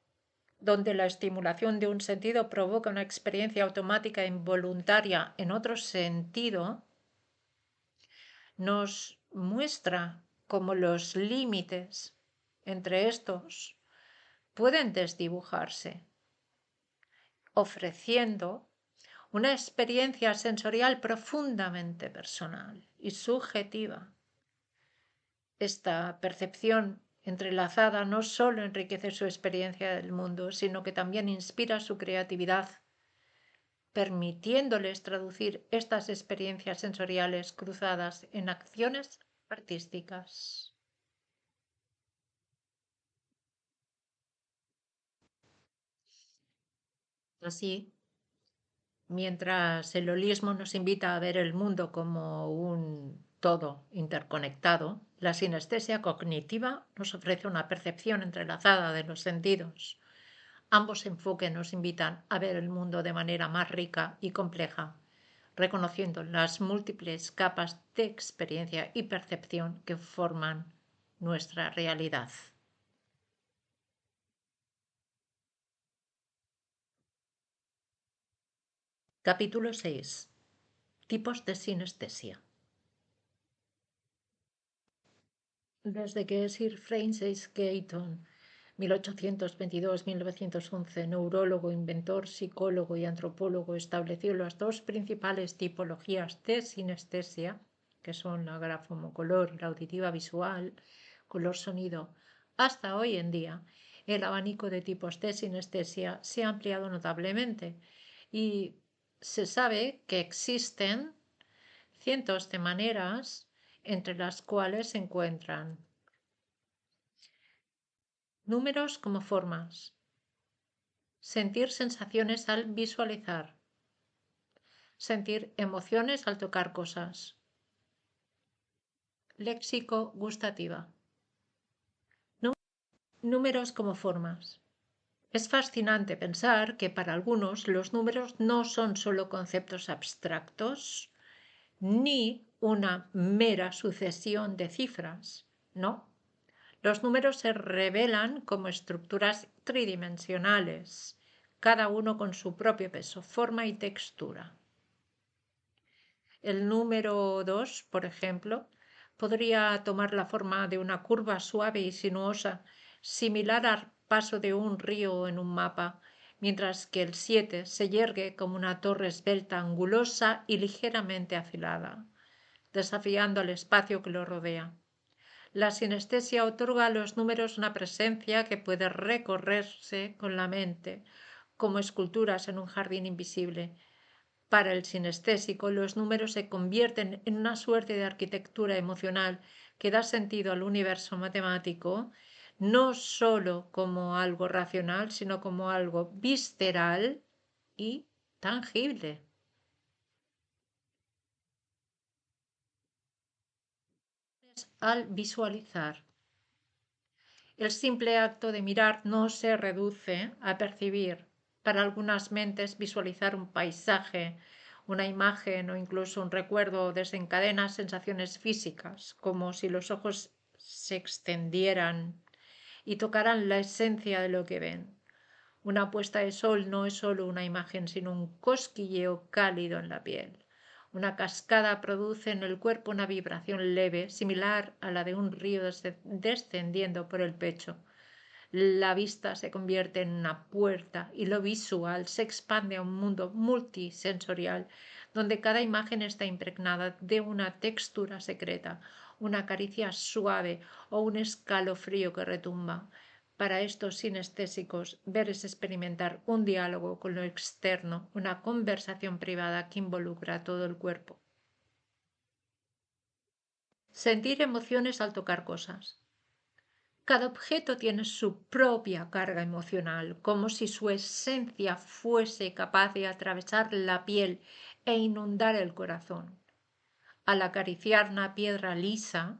donde la estimulación de un sentido provoca una experiencia automática e involuntaria en otro sentido, nos muestra cómo los límites entre estos pueden desdibujarse, ofreciendo una experiencia sensorial profundamente personal y subjetiva. Esta percepción entrelazada no solo enriquece su experiencia del mundo, sino que también inspira su creatividad, permitiéndoles traducir estas experiencias sensoriales cruzadas en acciones artísticas. Así, mientras el holismo nos invita a ver el mundo como un todo interconectado, la sinestesia cognitiva nos ofrece una percepción entrelazada de los sentidos. Ambos enfoques nos invitan a ver el mundo de manera más rica y compleja, reconociendo las múltiples capas de experiencia y percepción que forman nuestra realidad. Capítulo 6. Tipos de sinestesia. Desde que Sir Francis Galton, 1822-1911, neurólogo, inventor, psicólogo y antropólogo, estableció las dos principales tipologías de sinestesia, que son la grafomocolor y la auditiva visual, color-sonido, hasta hoy en día, el abanico de tipos de sinestesia se ha ampliado notablemente y se sabe que existen cientos de maneras entre las cuales se encuentran números como formas, sentir sensaciones al visualizar, sentir emociones al tocar cosas, léxico gustativa, números como formas. Es fascinante pensar que para algunos los números no son solo conceptos abstractos ni una mera sucesión de cifras, no. Los números se revelan como estructuras tridimensionales, cada uno con su propio peso, forma y textura. El número 2, por ejemplo, podría tomar la forma de una curva suave y sinuosa, similar al paso de un río en un mapa, mientras que el 7 se yergue como una torre esbelta, angulosa y ligeramente afilada, desafiando el espacio que lo rodea. La sinestesia otorga a los números una presencia que puede recorrerse con la mente, como esculturas en un jardín invisible. Para el sinestésico, los números se convierten en una suerte de arquitectura emocional que da sentido al universo matemático, no sólo como algo racional, sino como algo visceral y tangible. Al visualizar, el simple acto de mirar no se reduce a percibir. Para algunas mentes visualizar un paisaje, una imagen o incluso un recuerdo desencadena sensaciones físicas, como si los ojos se extendieran y tocaran la esencia de lo que ven. Una puesta de sol no es solo una imagen, sino un cosquilleo cálido en la piel. Una cascada produce en el cuerpo una vibración leve, similar a la de un río descendiendo por el pecho. La vista se convierte en una puerta y lo visual se expande a un mundo multisensorial donde cada imagen está impregnada de una textura secreta, una caricia suave o un escalofrío que retumba. Para estos sinestésicos, ver es experimentar un diálogo con lo externo, una conversación privada que involucra a todo el cuerpo. Sentir emociones al tocar cosas. Cada objeto tiene su propia carga emocional, como si su esencia fuese capaz de atravesar la piel e inundar el corazón. Al acariciar una piedra lisa,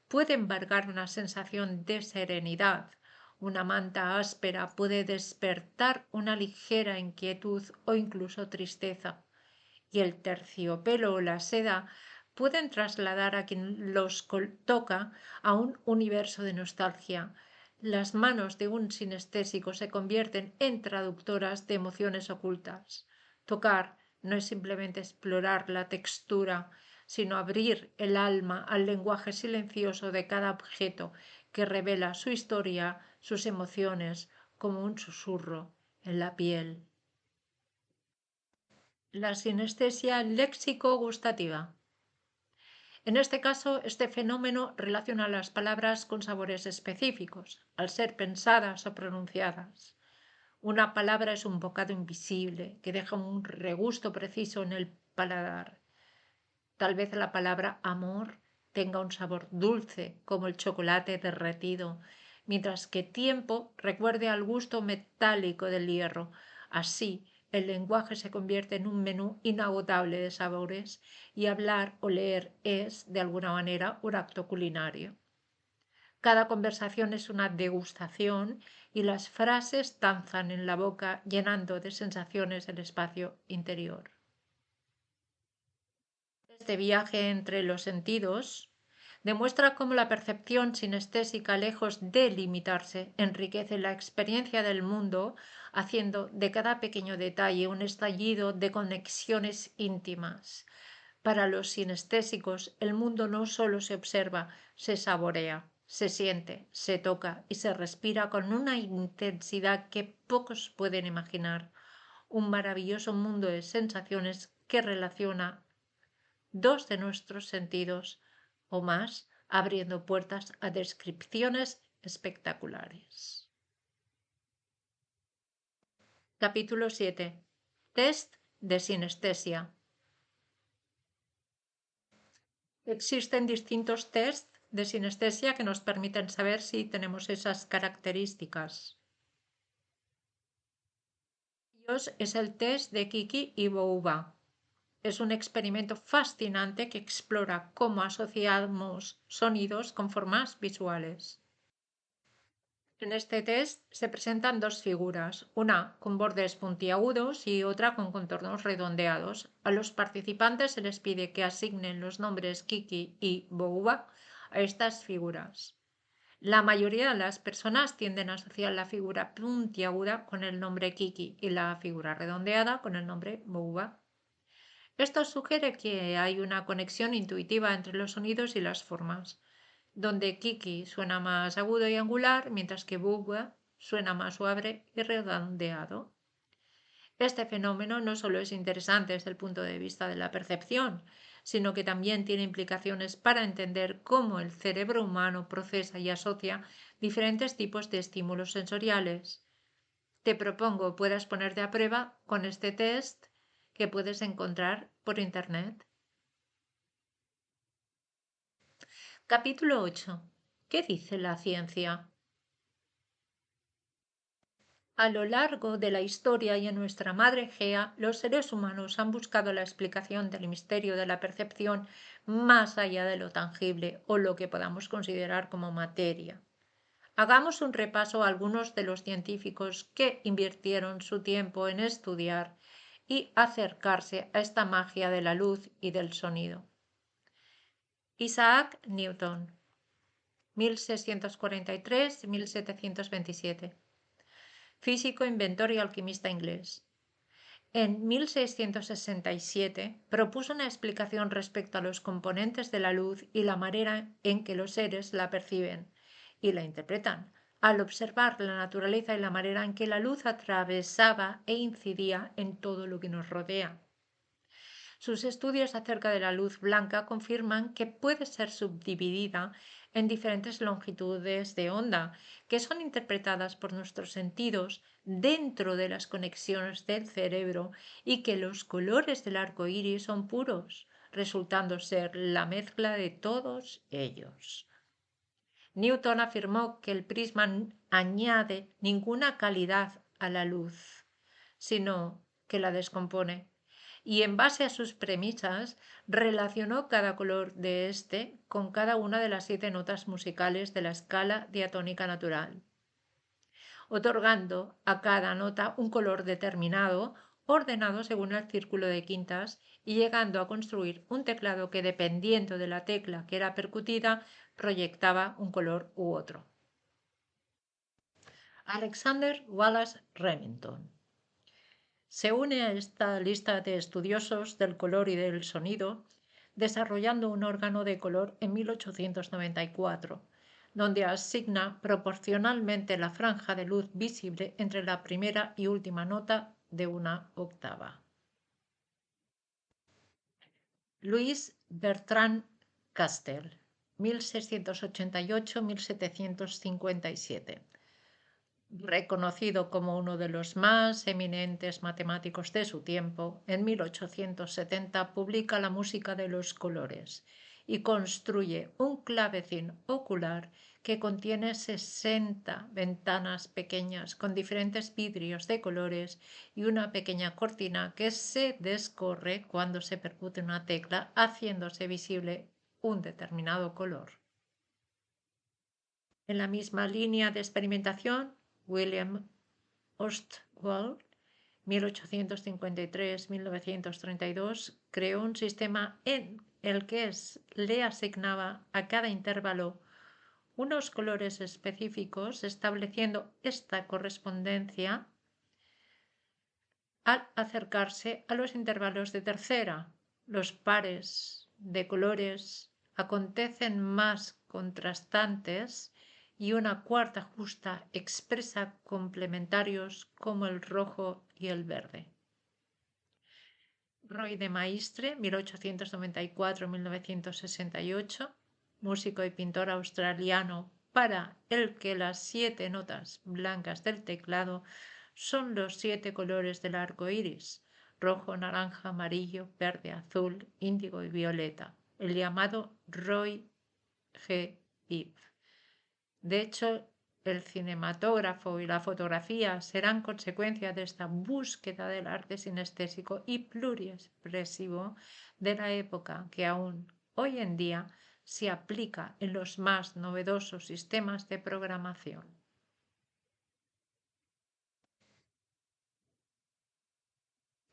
puede embargar una sensación de serenidad. Una manta áspera puede despertar una ligera inquietud o incluso tristeza. Y el terciopelo o la seda pueden trasladar a quien los toca a un universo de nostalgia. Las manos de un sinestésico se convierten en traductoras de emociones ocultas. Tocar no es simplemente explorar la textura, sino abrir el alma al lenguaje silencioso de cada objeto que revela su historia, sus emociones, como un susurro en la piel. La sinestesia léxico-gustativa. En este caso, este fenómeno relaciona las palabras con sabores específicos, al ser pensadas o pronunciadas. Una palabra es un bocado invisible que deja un regusto preciso en el paladar. Tal vez la palabra amor tenga un sabor dulce como el chocolate derretido, mientras que tiempo recuerde al gusto metálico del hierro. Así, el lenguaje se convierte en un menú inagotable de sabores y hablar o leer es, de alguna manera, un acto culinario. Cada conversación es una degustación y las frases danzan en la boca llenando de sensaciones el espacio interior. Este viaje entre los sentidos demuestra cómo la percepción sinestésica, lejos de limitarse, enriquece la experiencia del mundo, haciendo de cada pequeño detalle un estallido de conexiones íntimas. Para los sinestésicos, el mundo no solo se observa, se saborea, se siente, se toca y se respira con una intensidad que pocos pueden imaginar. Un maravilloso mundo de sensaciones que relaciona dos de nuestros sentidos o más, abriendo puertas a descripciones espectaculares. Capítulo 7. Test de sinestesia. Existen distintos tests de sinestesia que nos permiten saber si tenemos esas características. Ellos es el test de Kiki y Bouba. Es un experimento fascinante que explora cómo asociamos sonidos con formas visuales. En este test se presentan dos figuras, una con bordes puntiagudos y otra con contornos redondeados. A los participantes se les pide que asignen los nombres Kiki y Bouba a estas figuras. La mayoría de las personas tienden a asociar la figura puntiaguda con el nombre Kiki y la figura redondeada con el nombre Bouba. Esto sugiere que hay una conexión intuitiva entre los sonidos y las formas, donde Kiki suena más agudo y angular, mientras que Bouba suena más suave y redondeado. Este fenómeno no solo es interesante desde el punto de vista de la percepción, sino que también tiene implicaciones para entender cómo el cerebro humano procesa y asocia diferentes tipos de estímulos sensoriales. Te propongo puedas ponerte a prueba con este test que puedes encontrar por internet. Capítulo 8. ¿Qué dice la ciencia? A lo largo de la historia y en nuestra madre Gea, los seres humanos han buscado la explicación del misterio de la percepción más allá de lo tangible o lo que podamos considerar como materia. Hagamos un repaso a algunos de los científicos que invirtieron su tiempo en estudiar y acercarse a esta magia de la luz y del sonido. Isaac Newton, 1643-1727. Físico, inventor y alquimista inglés. En 1667 propuso una explicación respecto a los componentes de la luz y la manera en que los seres la perciben y la interpretan, al observar la naturaleza y la manera en que la luz atravesaba e incidía en todo lo que nos rodea. Sus estudios acerca de la luz blanca confirman que puede ser subdividida en diferentes longitudes de onda, que son interpretadas por nuestros sentidos dentro de las conexiones del cerebro y que los colores del arco iris son puros, resultando ser la mezcla de todos ellos. Newton afirmó que el prisma añade ninguna calidad a la luz, sino que la descompone y en base a sus premisas relacionó cada color de éste con cada una de las 7 notas musicales de la escala diatónica natural, otorgando a cada nota un color determinado ordenado según el círculo de quintas y llegando a construir un teclado que dependiendo de la tecla que era percutida proyectaba un color u otro. Alexander Wallace Remington se une a esta lista de estudiosos del color y del sonido, desarrollando un órgano de color en 1894, donde asigna proporcionalmente la franja de luz visible entre la primera y última nota de una octava. Louis Bertrand Castell, 1688-1757. Reconocido como uno de los más eminentes matemáticos de su tiempo, en 1870 publica La música de los colores y construye un clavecín ocular que contiene 60 ventanas pequeñas con diferentes vidrios de colores y una pequeña cortina que se descorre cuando se percute una tecla, haciéndose visible un determinado color. En la misma línea de experimentación, William Ostwald, 1853-1932, creó un sistema en el que le asignaba a cada intervalo unos colores específicos, estableciendo esta correspondencia al acercarse a los intervalos de tercera. Los pares de colores acontecen más contrastantes y una cuarta justa expresa complementarios como el rojo y el verde. Roy de Maistre, 1894-1968, músico y pintor australiano para el que las 7 notas blancas del teclado son los 7 colores del arco iris: rojo, naranja, amarillo, verde, azul, índigo y violeta, el llamado Roy G. Eve. De hecho, el cinematógrafo y la fotografía serán consecuencia de esta búsqueda del arte sinestésico y pluriexpresivo de la época, que aún hoy en día se aplica en los más novedosos sistemas de programación.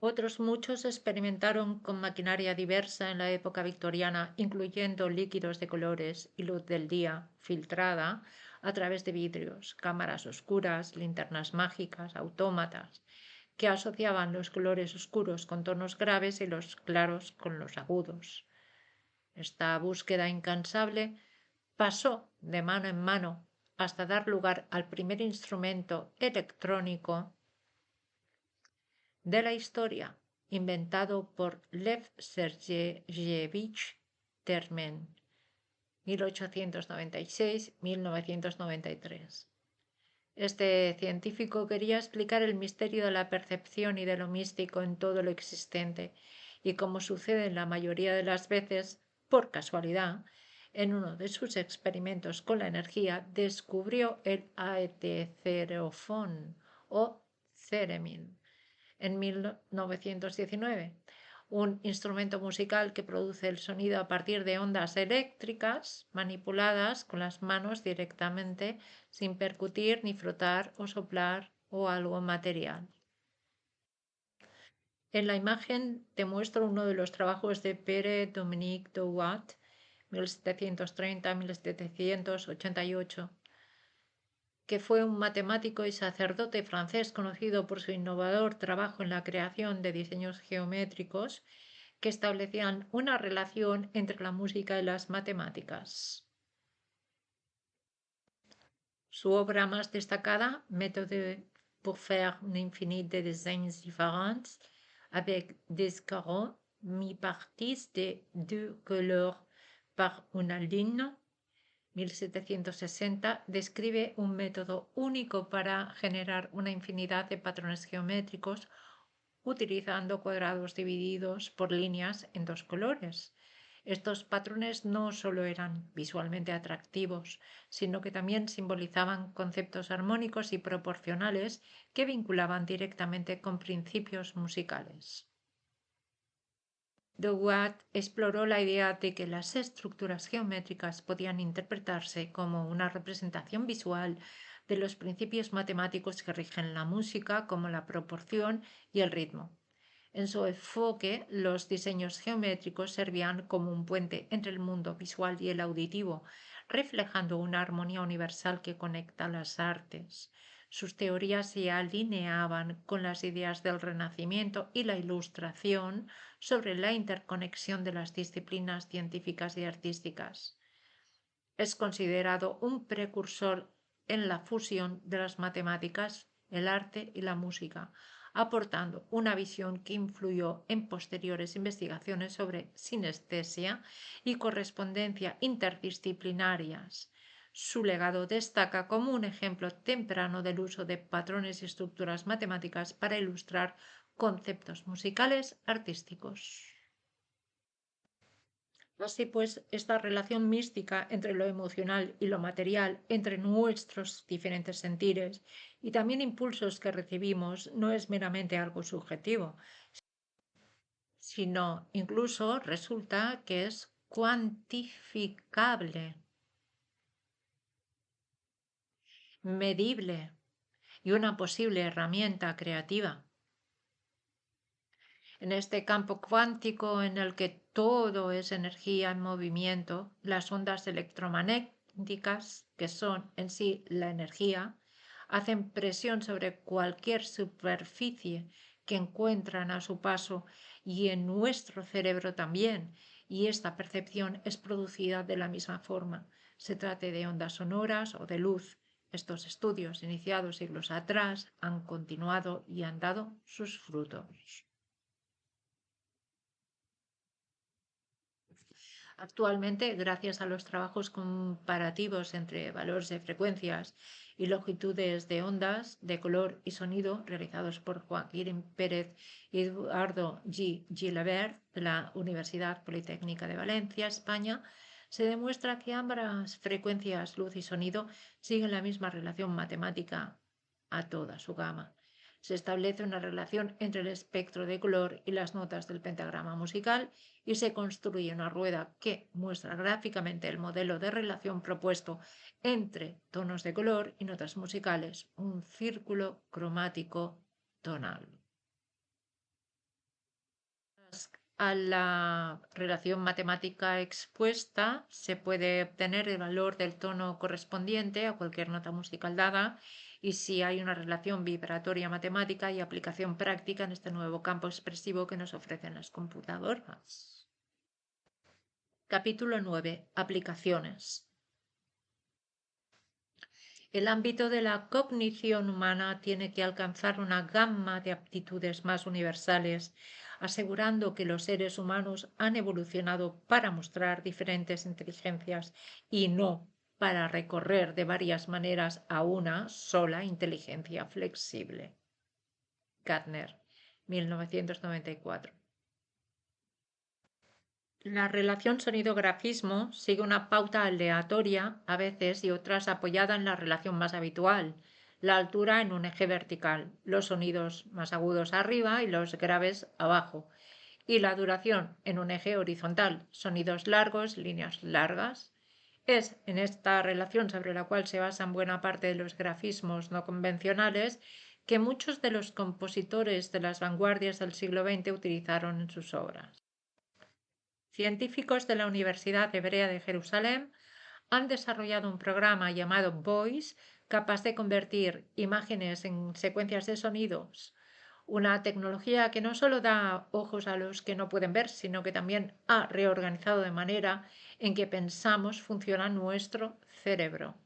Otros muchos experimentaron con maquinaria diversa en la época victoriana, incluyendo líquidos de colores y luz del día filtrada a través de vidrios, cámaras oscuras, linternas mágicas, autómatas, que asociaban los colores oscuros con tonos graves y los claros con los agudos. Esta búsqueda incansable pasó de mano en mano hasta dar lugar al primer instrumento electrónico de la historia, inventado por Lev Sergeyevich Termen, 1896-1993. Este científico quería explicar el misterio de la percepción y de lo místico en todo lo existente, y como sucede en la mayoría de las veces, por casualidad, en uno de sus experimentos con la energía descubrió el aetecerofón o theremin en 1919, un instrumento musical que produce el sonido a partir de ondas eléctricas manipuladas con las manos directamente, sin percutir ni frotar o soplar o algo material. En la imagen te muestro uno de los trabajos de Pierre-Dominique Douat, 1730-1788, que fue un matemático y sacerdote francés conocido por su innovador trabajo en la creación de diseños geométricos que establecían una relación entre la música y las matemáticas. Su obra más destacada, Méthode pour faire un infini de designs différents avec des carreaux mi-partis de 2 couleurs par una ligne, 1760, describe un método único para generar una infinidad de patrones geométricos utilizando cuadrados divididos por líneas en 2 colores. Estos patrones no solo eran visualmente atractivos, sino que también simbolizaban conceptos armónicos y proporcionales que vinculaban directamente con principios musicales. Douat exploró la idea de que las estructuras geométricas podían interpretarse como una representación visual de los principios matemáticos que rigen la música, como la proporción y el ritmo. En su enfoque, los diseños geométricos servían como un puente entre el mundo visual y el auditivo, reflejando una armonía universal que conecta las artes. Sus teorías se alineaban con las ideas del Renacimiento y la Ilustración sobre la interconexión de las disciplinas científicas y artísticas. Es considerado un precursor en la fusión de las matemáticas, el arte y la música, aportando una visión que influyó en posteriores investigaciones sobre sinestesia y correspondencia interdisciplinarias. Su legado destaca como un ejemplo temprano del uso de patrones y estructuras matemáticas para ilustrar conceptos musicales artísticos. Así pues, esta relación mística entre lo emocional y lo material, entre nuestros diferentes sentires y también impulsos que recibimos, no es meramente algo subjetivo, sino incluso resulta que es cuantificable, medible y una posible herramienta creativa. En este campo cuántico en el que todo es energía en movimiento, las ondas electromagnéticas, que son en sí la energía, hacen presión sobre cualquier superficie que encuentran a su paso y en nuestro cerebro también, y esta percepción es producida de la misma forma, se trate de ondas sonoras o de luz. Estos estudios, iniciados siglos atrás, han continuado y han dado sus frutos. Actualmente, gracias a los trabajos comparativos entre valores de frecuencias y longitudes de ondas de color y sonido realizados por Joaquín Pérez y Eduardo G. Gilabert de la Universidad Politécnica de Valencia, España, se demuestra que ambas frecuencias, luz y sonido, siguen la misma relación matemática a toda su gama. Se establece una relación entre el espectro de color y las notas del pentagrama musical y se construye una rueda que muestra gráficamente el modelo de relación propuesto entre tonos de color y notas musicales, un círculo cromático tonal. A la relación matemática expuesta se puede obtener el valor del tono correspondiente a cualquier nota musical dada y si hay una relación vibratoria matemática y aplicación práctica en este nuevo campo expresivo que nos ofrecen las computadoras. Capítulo 9. Aplicaciones. El ámbito de la cognición humana tiene que alcanzar una gama de aptitudes más universales, asegurando que los seres humanos han evolucionado para mostrar diferentes inteligencias y no para recorrer de varias maneras a una sola inteligencia flexible. Gardner, 1994. La relación sonido-grafismo sigue una pauta aleatoria a veces y otras apoyada en la relación más habitual, la altura en un eje vertical, los sonidos más agudos arriba y los graves abajo, y la duración en un eje horizontal, sonidos largos, líneas largas. Es en esta relación sobre la cual se basan buena parte de los grafismos no convencionales que muchos de los compositores de las vanguardias del siglo XX utilizaron en sus obras. Científicos de la Universidad Hebrea de Jerusalén han desarrollado un programa llamado Voice capaz de convertir imágenes en secuencias de sonidos, una tecnología que no solo da ojos a los que no pueden ver, sino que también ha reorganizado de manera en que pensamos funciona nuestro cerebro.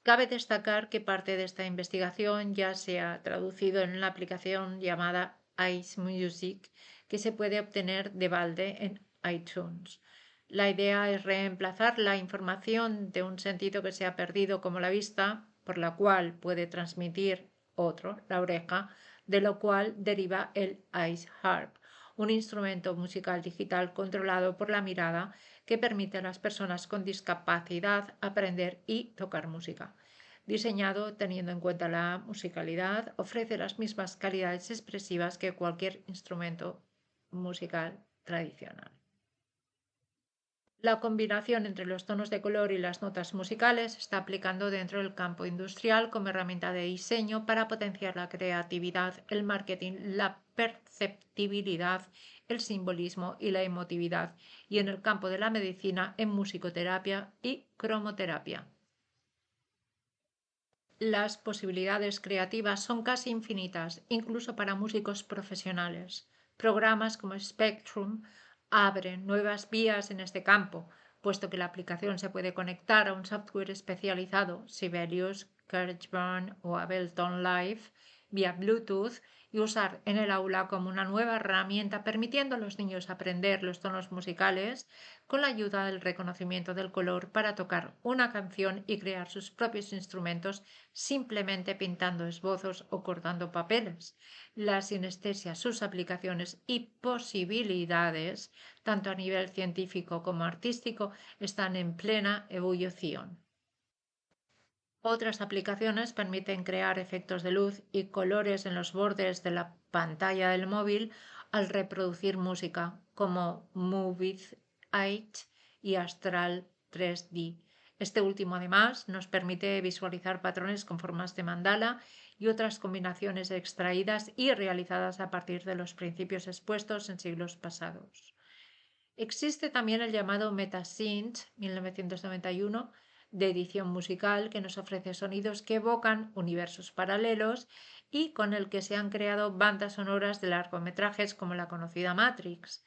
Cabe destacar que parte de esta investigación ya se ha traducido en la aplicación llamada Ice Music, que se puede obtener de balde en iTunes. La idea es reemplazar la información de un sentido que se ha perdido como la vista, por la cual puede transmitir otro, la oreja, de lo cual deriva el Ice Harp, un instrumento musical digital controlado por la mirada que permite a las personas con discapacidad aprender y tocar música. Diseñado teniendo en cuenta la musicalidad, ofrece las mismas calidades expresivas que cualquier instrumento musical tradicional. La combinación entre los tonos de color y las notas musicales se está aplicando dentro del campo industrial como herramienta de diseño para potenciar la creatividad, el marketing, la perceptibilidad, el simbolismo y la emotividad, y en el campo de la medicina en musicoterapia y cromoterapia. Las posibilidades creativas son casi infinitas, incluso para músicos profesionales. Programas como Spectrum abren nuevas vías en este campo, puesto que la aplicación se puede conectar a un software especializado, Sibelius, GarageBand o Ableton Live, vía Bluetooth y usar en el aula como una nueva herramienta, permitiendo a los niños aprender los tonos musicales con la ayuda del reconocimiento del color para tocar una canción y crear sus propios instrumentos simplemente pintando esbozos o cortando papeles. La sinestesia, sus aplicaciones y posibilidades, tanto a nivel científico como artístico, están en plena ebullición. Otras aplicaciones permiten crear efectos de luz y colores en los bordes de la pantalla del móvil al reproducir música, como Movies 8 y Astral 3D. Este último, además, nos permite visualizar patrones con formas de mandala y otras combinaciones extraídas y realizadas a partir de los principios expuestos en siglos pasados. Existe también el llamado Metasynth 1991 de edición musical que nos ofrece sonidos que evocan universos paralelos y con el que se han creado bandas sonoras de largometrajes como la conocida Matrix.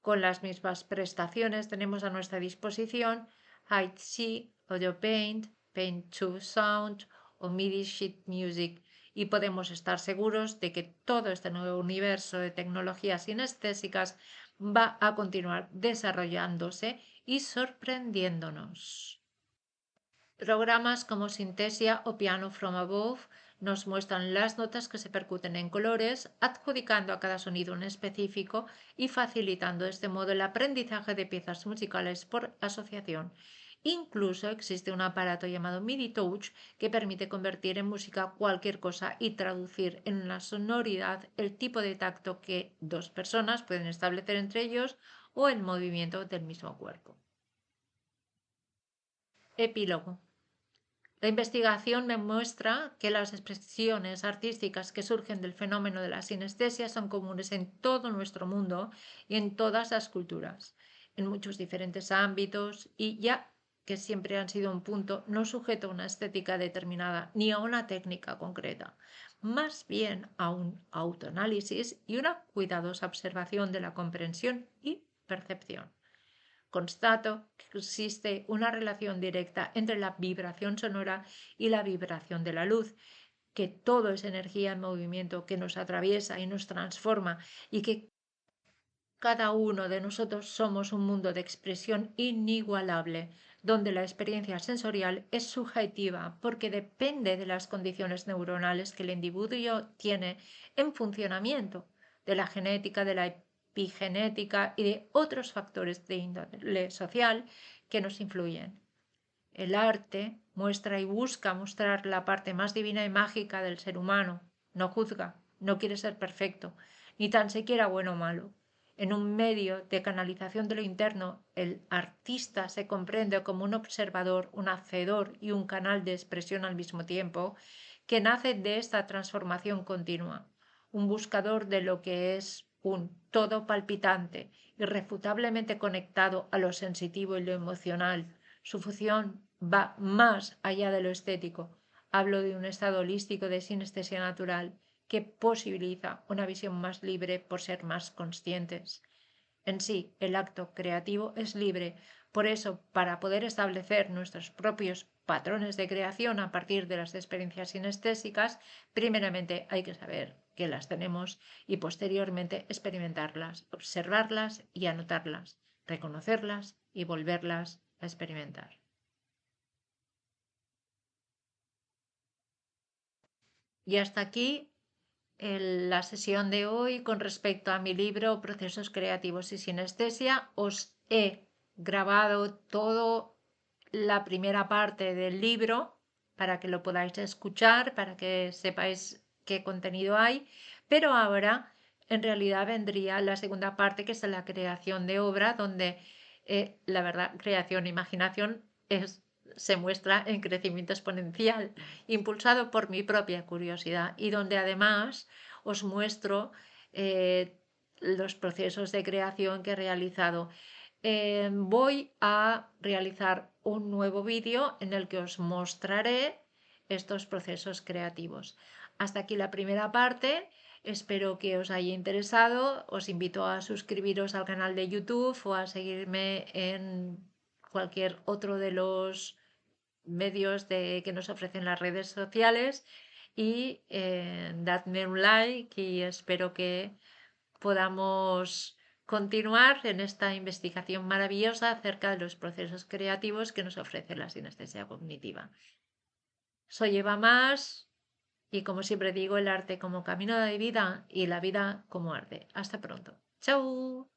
Con las mismas prestaciones tenemos a nuestra disposición Hide Audio Paint, Paint to Sound o MIDI Sheet Music y podemos estar seguros de que todo este nuevo universo de tecnologías sinestésicas va a continuar desarrollándose y sorprendiéndonos. Programas como Synthesia o Piano from Above nos muestran las notas que se percuten en colores, adjudicando a cada sonido un específico y facilitando de este modo el aprendizaje de piezas musicales por asociación. Incluso existe un aparato llamado MIDI Touch que permite convertir en música cualquier cosa y traducir en una sonoridad el tipo de tacto que dos personas pueden establecer entre ellos o el movimiento del mismo cuerpo. Epílogo. La investigación me muestra que las expresiones artísticas que surgen del fenómeno de la sinestesia son comunes en todo nuestro mundo y en todas las culturas, en muchos diferentes ámbitos y ya que siempre han sido un punto no sujeto a una estética determinada ni a una técnica concreta, más bien a un autoanálisis y una cuidadosa observación de la comprensión y percepción. Constato que existe una relación directa entre la vibración sonora y la vibración de la luz, que todo es energía en movimiento que nos atraviesa y nos transforma y que cada uno de nosotros somos un mundo de expresión inigualable, donde la experiencia sensorial es subjetiva porque depende de las condiciones neuronales que el individuo tiene en funcionamiento, de la genética, de la epigenética y de otros factores de índole social que nos influyen. El arte muestra y busca mostrar la parte más divina y mágica del ser humano. No juzga, no quiere ser perfecto, ni tan siquiera bueno o malo. En un medio de canalización de lo interno, el artista se comprende como un observador, un hacedor y un canal de expresión al mismo tiempo, que nace de esta transformación continua, un buscador de lo que es un todo palpitante, irrefutablemente conectado a lo sensitivo y lo emocional. Su función va más allá de lo estético. Hablo de un estado holístico de sinestesia natural que posibilita una visión más libre por ser más conscientes. En sí, el acto creativo es libre. Por eso, para poder establecer nuestros propios patrones de creación a partir de las experiencias sinestésicas, primeramente hay que saber que las tenemos y posteriormente experimentarlas, observarlas y anotarlas, reconocerlas y volverlas a experimentar. Y hasta aquí la sesión de hoy con respecto a mi libro Procesos Creativos y Sinestesia. Os he grabado toda la primera parte del libro para que lo podáis escuchar, para que sepáis qué contenido hay, pero ahora en realidad vendría la segunda parte, que es la creación de obra, donde la verdad, creación e imaginación se muestra en crecimiento exponencial, impulsado por mi propia curiosidad y donde además os muestro los procesos de creación que he realizado. Voy a realizar un nuevo vídeo en el que os mostraré estos procesos creativos. Hasta aquí la primera parte. Espero que os haya interesado. Os invito a suscribiros al canal de YouTube o a seguirme en cualquier otro de los medios que nos ofrecen las redes sociales y dadme un like y espero que podamos continuar en esta investigación maravillosa acerca de los procesos creativos que nos ofrece la sinestesia cognitiva. Soy Eva Mas y como siempre digo, el arte como camino de vida y la vida como arte. Hasta pronto. ¡Chao!